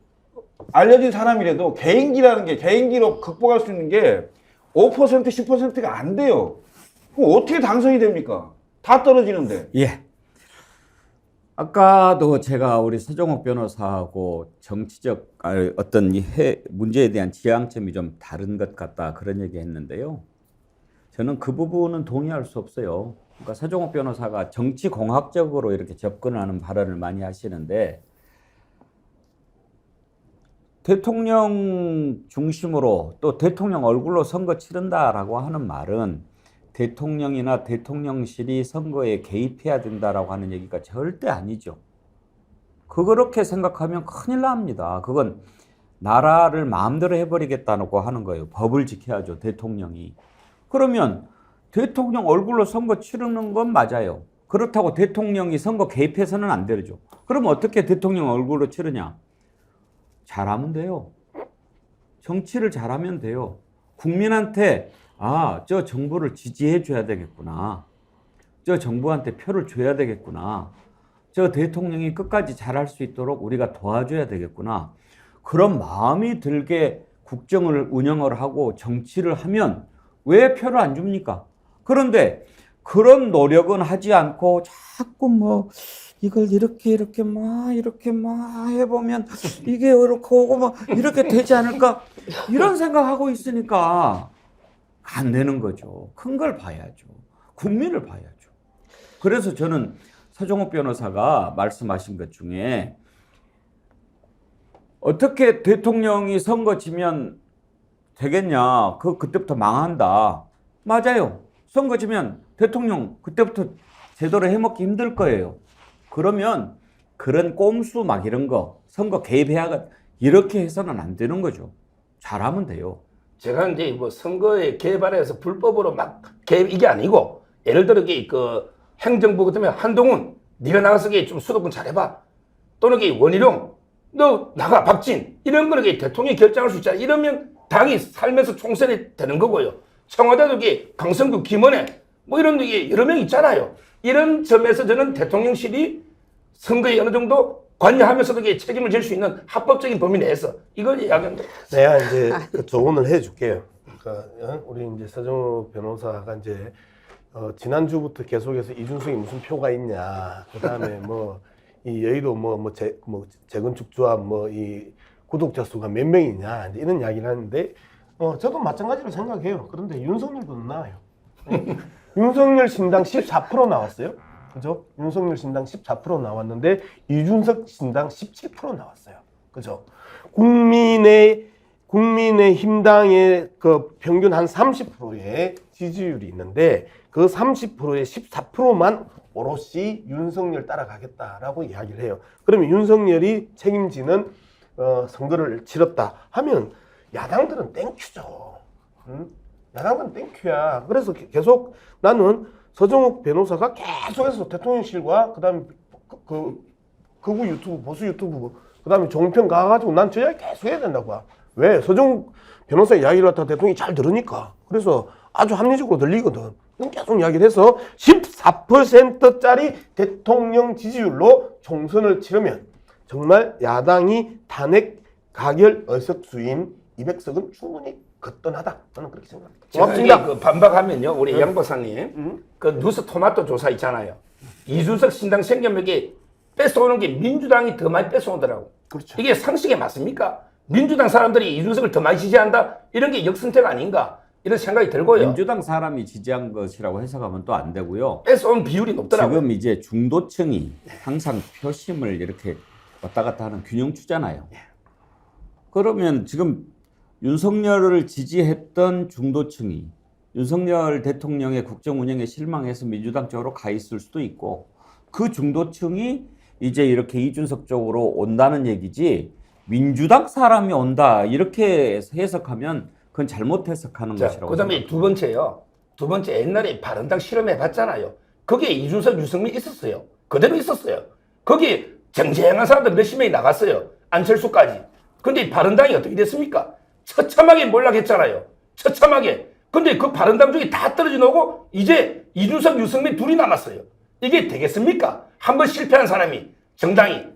알려진 사람이라도 개인기로 극복할 수 있는 게 5% 10%가 안 돼요. 그럼 어떻게 당선이 됩니까? 다 떨어지는데.
예. 아까도 제가 우리 서정욱 변호사하고 정치적 어떤 문제에 대한 지향점이 좀 다른 것 같다 그런 얘기 했는데요. 저는 그 부분은 동의할 수 없어요. 그러니까 서정욱 변호사가 정치공학적으로 이렇게 접근하는 발언을 많이 하시는데 대통령 중심으로 또 대통령 얼굴로 선거 치른다라고 하는 말은 대통령이나 대통령실이 선거에 개입해야 된다라고 하는 얘기가 절대 아니죠. 그렇게 생각하면 큰일 납니다. 그건 나라를 마음대로 해버리겠다고 하는 거예요. 법을 지켜야죠, 대통령이. 그러면 대통령 얼굴로 선거 치르는 건 맞아요. 그렇다고 대통령이 선거 개입해서는 안 되죠. 그럼 어떻게 대통령 얼굴로 치르냐? 잘하면 돼요. 정치를 잘하면 돼요. 국민한테 저 정부를 지지해 줘야 되겠구나. 저 정부한테 표를 줘야 되겠구나. 저 대통령이 끝까지 잘할 수 있도록 우리가 도와줘야 되겠구나. 그런 마음이 들게 국정을 운영을 하고 정치를 하면 왜 표를 안 줍니까? 그런데 그런 노력은 하지 않고 자꾸 이걸 이렇게 해보면 이게 이렇게 오고 이렇게 되지 않을까? 이런 생각하고 있으니까 안 되는 거죠. 큰 걸 봐야죠. 국민을 봐야죠. 그래서 저는 서정욱 변호사가 말씀하신 것 중에 어떻게 대통령이 선거 지면 되겠냐. 그때부터 망한다. 맞아요. 선거 지면 대통령 그때부터 제대로 해먹기 힘들 거예요. 그러면 그런 꼼수 이런 거 선거 개입해야 이렇게 해서는 안 되는 거죠. 잘하면 돼요.
제가 이제 선거에 개입해서 불법으로 개입 이게 아니고 예를 들어 그 행정부 같으면 한동훈 네가 나가서 좀 수도권 잘해봐. 또는 원희룡 너 나가 박진 이런 거는 대통령이 결정할 수 있잖아. 이러면 당이 살면서 총선이 되는 거고요. 청와대도 강성규, 김은혜 이런 여러 명 있잖아요. 이런 점에서 저는 대통령실이 선거에 어느 정도 관여하면서도 책임을 질 수 있는 합법적인 범위 내에서 이걸 이야기합니다.
내가 이제 그 조언을 해줄게요. 그러니까 우리 이제 서정욱 변호사가 이제 지난주부터 계속해서 이준석이 무슨 표가 있냐, 그 다음에 이 여의도 재건축 조합 이 구독자 수가 몇 명이냐 이제 이런 이야기를 하는데 저도 마찬가지로 생각해요. 그런데 윤석열도 나와요. 윤석열 신당 14% 나왔어요. 그죠? 윤석열 신당 14% 나왔는데 이준석 신당 17% 나왔어요. 그죠? 국민의힘당의 그 평균 한 30%의 지지율이 있는데 그 30%의 14%만 오롯이 윤석열 따라가겠다라고 이야기를 해요. 그러면 윤석열이 책임지는 선거를 치렀다 하면 야당들은 땡큐죠. 야당들은 땡큐야. 그래서 계속 나는 서정욱 변호사가 계속해서 대통령실과 그다음에 극우 유튜브, 보수 유튜브 그다음에 종편 가가지고 난 저 이야기 계속 해야 된다고 봐. 왜? 서정 변호사 이야기를 갖다 대통령이 잘 들으니까. 그래서 아주 합리적으로 들리거든. 계속 이야기를 해서 14%짜리 대통령 지지율로 총선을 치르면 정말 야당이 탄핵 가결 의석수인 200석은 충분히 거뜬하다. 저는 그렇게 생각합니다.
고맙습니다. 그 반박하면요, 우리 양 박사님, 그 뉴스 토마토 조사 있잖아요. 이준석 신당 생겨먹이 뺏어오는 게 민주당이 더 많이 뺏어오더라고.
그렇죠.
이게 상식에 맞습니까? 민주당 사람들이 이준석을 더 많이 지지한다? 이런 게 역선택 아닌가? 이런 생각이 들고요.
민주당 사람이 지지한 것이라고 해석하면 또 안 되고요.
뺏어온 비율이 높더라고요.
지금 이제 중도층이 항상 표심을 이렇게 왔다 갔다 하는 균형추잖아요. 그러면 지금 윤석열을 지지했던 중도층이 윤석열 대통령의 국정 운영에 실망해서 민주당 쪽으로 가 있을 수도 있고, 그 중도층이 이제 이렇게 이준석 쪽으로 온다는 얘기지 민주당 사람이 온다 이렇게 해석하면 그건 잘못 해석하는 것이라고.
그다음에 두 번째요. 두 번째, 옛날에 바른당 실험해 봤잖아요. 거기에 이준석, 유승민 있었어요. 그대로 있었어요. 거기 정쟁한 사람들 몇십 명이 나갔어요. 안철수까지. 근데 바른당이 어떻게 됐습니까? 처참하게 몰락했잖아요. 처참하게. 근데 그 바른당 중에 다 떨어져 나오고 이제 이준석, 유승민 둘이 남았어요. 이게 되겠습니까? 한번 실패한 사람이, 정당이.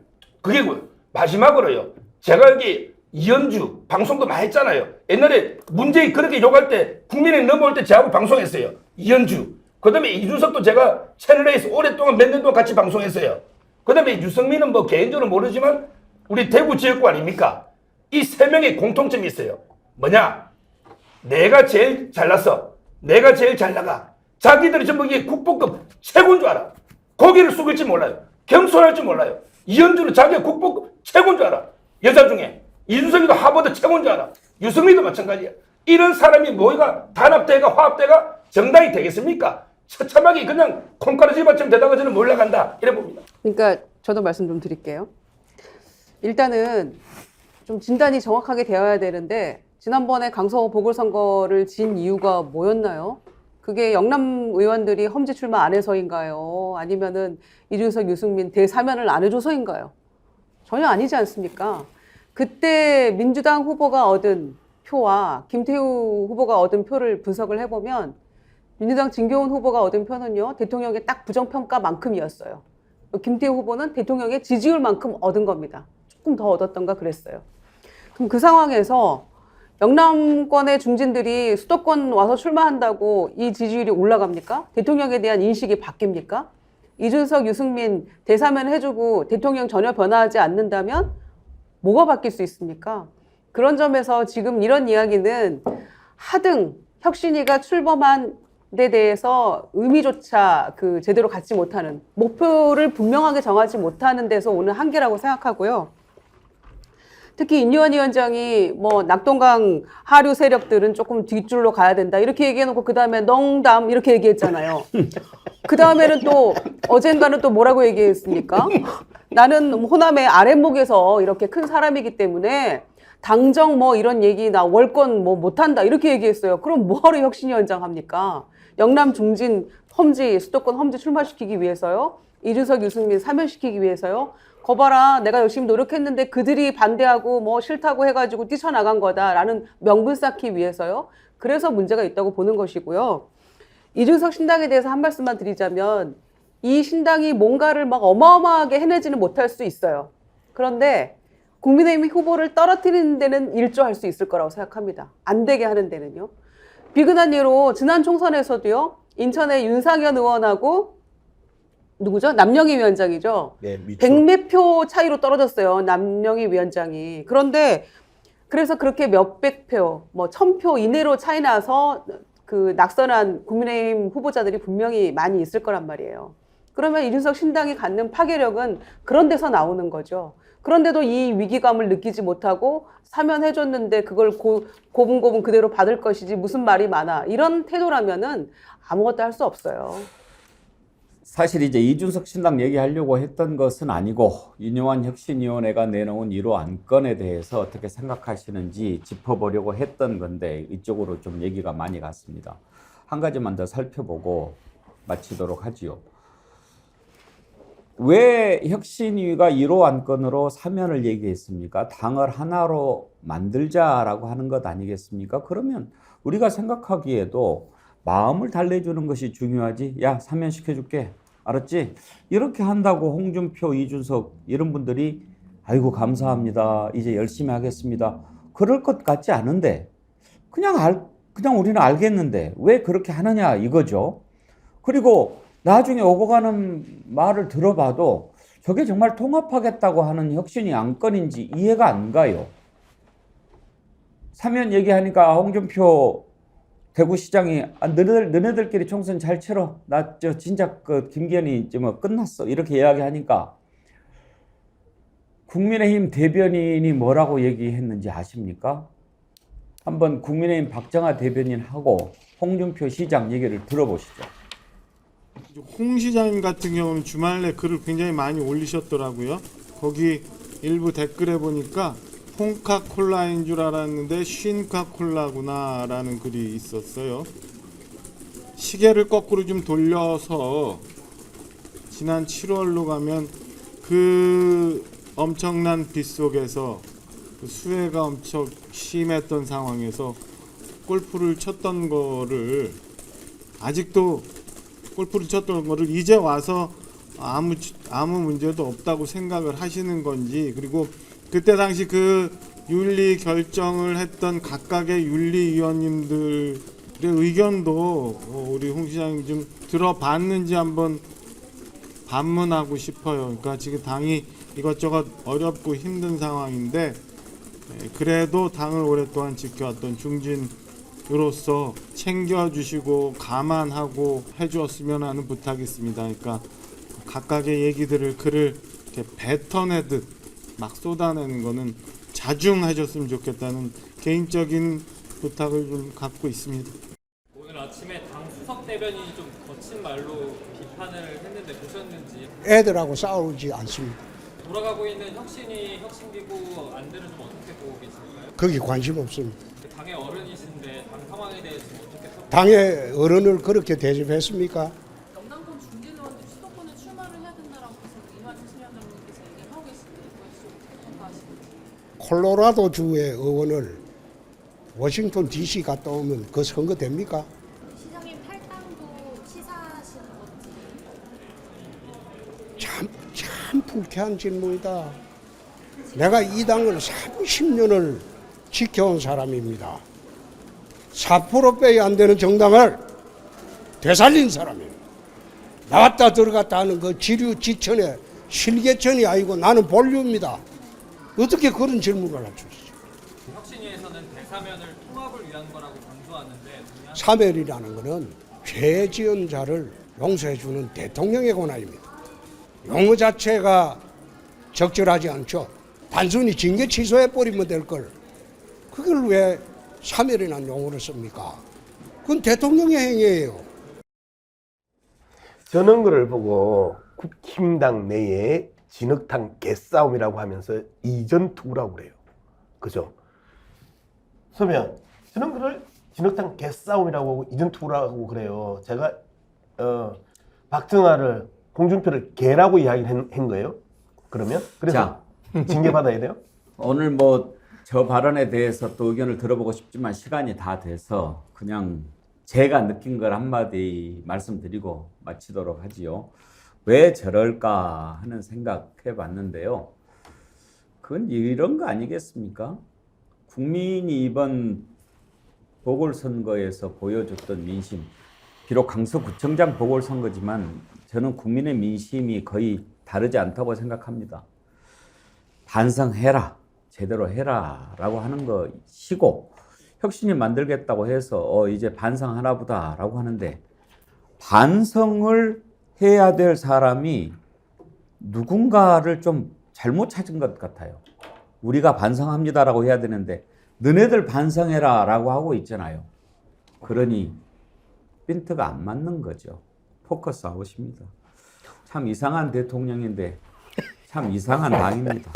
그게 마지막으로요. 제가 여기 이현주 방송도 많이 했잖아요. 옛날에 문재인 그렇게 욕할 때, 국민에 넘어올 때 저하고 방송했어요. 이현주. 그 다음에 이준석도 제가 채널A에서 오랫동안 몇 년 동안 같이 방송했어요. 그 다음에 유승민은 뭐 개인적으로 모르지만 우리 대구 지역구 아닙니까? 이 세 명의 공통점이 있어요. 뭐냐? 내가 제일 잘났어. 내가 제일 잘 나가. 자기들이 전부 이게 국보급 최고인 줄 알아. 고개를 숙일지 몰라요. 겸손할지 몰라요. 이현주는 자기가 국보급 최고인 줄 알아. 여자 중에. 이준석이도 하버드 최고인 줄 알아. 유승민도 마찬가지야. 이런 사람이 모이가 단합대가 화합대가 정당이 되겠습니까? 처참하게 그냥 콩가루 집어처럼 되다가 저는 몰라간다. 이래 봅니다.
그러니까 저도 말씀 좀 드릴게요. 일단은 좀 진단이 정확하게 되어야 되는데, 지난번에 강서 보궐선거를 진 이유가 뭐였나요? 그게 영남 의원들이 험지 출마 안 해서인가요? 아니면은 이준석, 유승민 대사면을 안 해줘서인가요? 전혀 아니지 않습니까? 그때 민주당 후보가 얻은 표와 김태우 후보가 얻은 표를 분석을 해보면 민주당 진교훈 후보가 얻은 표는요, 대통령의 딱 부정평가만큼이었어요. 김태우 후보는 대통령의 지지율만큼 얻은 겁니다. 조금 더 얻었던가 그랬어요. 그럼 그 상황에서 영남권의 중진들이 수도권 와서 출마한다고 이 지지율이 올라갑니까? 대통령에 대한 인식이 바뀝니까? 이준석, 유승민 대사면 해주고 대통령 전혀 변화하지 않는다면 뭐가 바뀔 수 있습니까? 그런 점에서 지금 이런 이야기는 하등 혁신위가 출범한 데 대해서 의미조차 제대로 갖지 못하는, 목표를 분명하게 정하지 못하는 데서 오는 한계라고 생각하고요. 특히 인유한 위원장이 뭐 낙동강 하류 세력들은 조금 뒷줄로 가야 된다 이렇게 얘기해놓고 그 다음에 농담 이렇게 얘기했잖아요. 그 다음에는 또 어젠가는 또 뭐라고 얘기했습니까? 나는 호남의 아랫목에서 이렇게 큰 사람이기 때문에 당정 뭐 이런 얘기 나 월권 뭐 못한다 이렇게 얘기했어요. 그럼 뭐하러 혁신위원장 합니까? 영남 중진 험지 수도권 험지 출마시키기 위해서요? 이준석 유승민 사면시키기 위해서요? 거봐라 내가 열심히 노력했는데 그들이 반대하고 뭐 싫다고 해가지고 뛰쳐나간 거다라는 명분 쌓기 위해서요? 그래서 문제가 있다고 보는 것이고요. 이준석 신당에 대해서 한 말씀만 드리자면 이 신당이 뭔가를 막 어마어마하게 해내지는 못할 수 있어요. 그런데 국민의힘 후보를 떨어뜨리는 데는 일조할 수 있을 거라고 생각합니다. 안 되게 하는 데는요. 비근한 예로 지난 총선에서도요. 인천의 윤상현 의원하고 누구죠? 남영희 위원장이죠.
네,
100몇 표 차이로 떨어졌어요. 남영희 위원장이. 그런데 그래서 그렇게 몇백 표, 뭐 1000표 이내로 차이 나서 낙선한 국민의힘 후보자들이 분명히 많이 있을 거란 말이에요. 그러면 이준석 신당이 갖는 파괴력은 그런 데서 나오는 거죠. 그런데도 이 위기감을 느끼지 못하고 사면해줬는데 그걸 고분고분 그대로 받을 것이지 무슨 말이 많아. 이런 태도라면은 아무것도 할 수 없어요.
사실 이제 이준석 신당 얘기하려고 했던 것은 아니고 윤영환 혁신위원회가 내놓은 1호 안건에 대해서 어떻게 생각하시는지 짚어보려고 했던 건데 이쪽으로 좀 얘기가 많이 갔습니다. 한 가지만 더 살펴보고 마치도록 하지요. 왜 혁신위가 1호 안건으로 사면을 얘기했습니까? 당을 하나로 만들자라고 하는 것 아니겠습니까? 그러면 우리가 생각하기에도 마음을 달래주는 것이 중요하지. 야, 사면시켜줄게. 알았지? 이렇게 한다고 홍준표, 이준석 이런 분들이 아이고 감사합니다. 이제 열심히 하겠습니다. 그럴 것 같지 않은데 그냥 우리는 알겠는데 왜 그렇게 하느냐 이거죠. 그리고 나중에 오고 가는 말을 들어봐도 저게 정말 통합하겠다고 하는 혁신이 안건인지 이해가 안 가요. 사면 얘기하니까 홍준표 대구시장이 너네들끼리 총선 잘 치러. 나 진짜 그 김기현이 뭐 끝났어. 이렇게 이야기하니까 국민의힘 대변인이 뭐라고 얘기했는지 아십니까? 한번 국민의힘 박정아 대변인하고 홍준표 시장 얘기를 들어보시죠.
홍 시장님 같은 경우는 주말에 글을 굉장히 많이 올리셨더라고요. 거기 일부 댓글에 보니까 홍카콜라인 줄 알았는데 쉰카콜라구나 라는 글이 있었어요. 시계를 거꾸로 좀 돌려서 지난 7월로 가면 그 엄청난 빗속에서 그 수해가 엄청 심했던 상황에서 골프를 쳤던 거를 아직도 골프를 쳤던 거를 이제 와서 아무 문제도 없다고 생각을 하시는 건지, 그리고 그때 당시 그 윤리 결정을 했던 각각의 윤리위원님들의 의견도 우리 홍 시장님 좀 들어봤는지 한번 반문하고 싶어요. 그러니까 지금 당이 이것저것 어렵고 힘든 상황인데 그래도 당을 오랫동안 지켜왔던 중진으로서 챙겨주시고 감안하고 해주었으면 하는 부탁이 있습니다. 그러니까 각각의 얘기들을 글을 이렇게 뱉어내듯 막 쏟아내는 거는 자중하셨으면 좋겠다는 개인적인 부탁을 좀 갖고 있습니다.
오늘 아침에 당 수석 대변인이 좀 거친 말로 비판을 했는데 보셨는지.
애들하고 싸우지 않습니다.
돌아가고 있는 혁신기구 안들은 좀 어떻게 보고 계신가요?
거기 관심 없습니다.
당의 어른이신데 당 상황에 대해서 어떻게
당의 어른을 그렇게 대접했습니까?
영당권 중진 의원들 수도권에 출마를 해야 된다라고 계속 이만희 신위원장님께서 얘기를 하고 계신데 그것이 어떻게 평가하시는지.
콜로라도 주의 의원을 워싱턴 DC 갔다 오면 그 선거 됩니까?
시장님 탈당도 시사하시는 건지.
참 불쾌한 질문이다. 내가 이 당을 30년을 지켜온 사람입니다. 4%빼야 안 되는 정당을 되살린 사람입니다. 나왔다 들어갔다 하는 그 지류지천의 실개천이 아니고 나는 본류입니다. 어떻게 그런 질문을 할 수 있어요?
혁신위에서는 대사면을 통합을 위한 거라고 강조하는데
사면이라는 것은 죄 지은 자를 용서해주는 대통령의 권한입니다. 용어 자체가 적절하지 않죠. 단순히 징계 취소해버리면 될 걸 그걸 왜 사면이라는 용어를 씁니까? 그건 대통령의 행위예요.
저는 그를 보고 국힘당 내에 진흙탕 개싸움이라고 하면서 이전투구라고 그래요. 그죠? 그러면 저는 그를 진흙탕 개싸움이라고 하고 이전투구라고 그래요. 제가 박정아를 홍준표를 개라고 이야기를 한 거예요. 그러면 그래서 징계 받아야 돼요?
오늘 뭐 저 발언에 대해서 또 의견을 들어보고 싶지만 시간이 다 돼서 그냥 제가 느낀 걸 한마디 말씀드리고 마치도록 하지요. 왜 저럴까 하는 생각해 봤는데요. 그건 이런 거 아니겠습니까? 국민이 이번 보궐선거에서 보여줬던 민심, 비록 강서구청장 보궐선거지만 저는 국민의 민심이 거의 다르지 않다고 생각합니다. 반성해라, 제대로 해라 라고 하는 것이고, 혁신이 만들겠다고 해서 이제 반성하나 보다 라고 하는데, 반성을 해야 될 사람이 누군가를 좀 잘못 찾은 것 같아요. 우리가 반성합니다라고 해야 되는데 너네들 반성해라 라고 하고 있잖아요. 그러니 핀트가 안 맞는 거죠. 포커스 아웃입니다. 참 이상한 대통령인데 참 이상한 당입니다.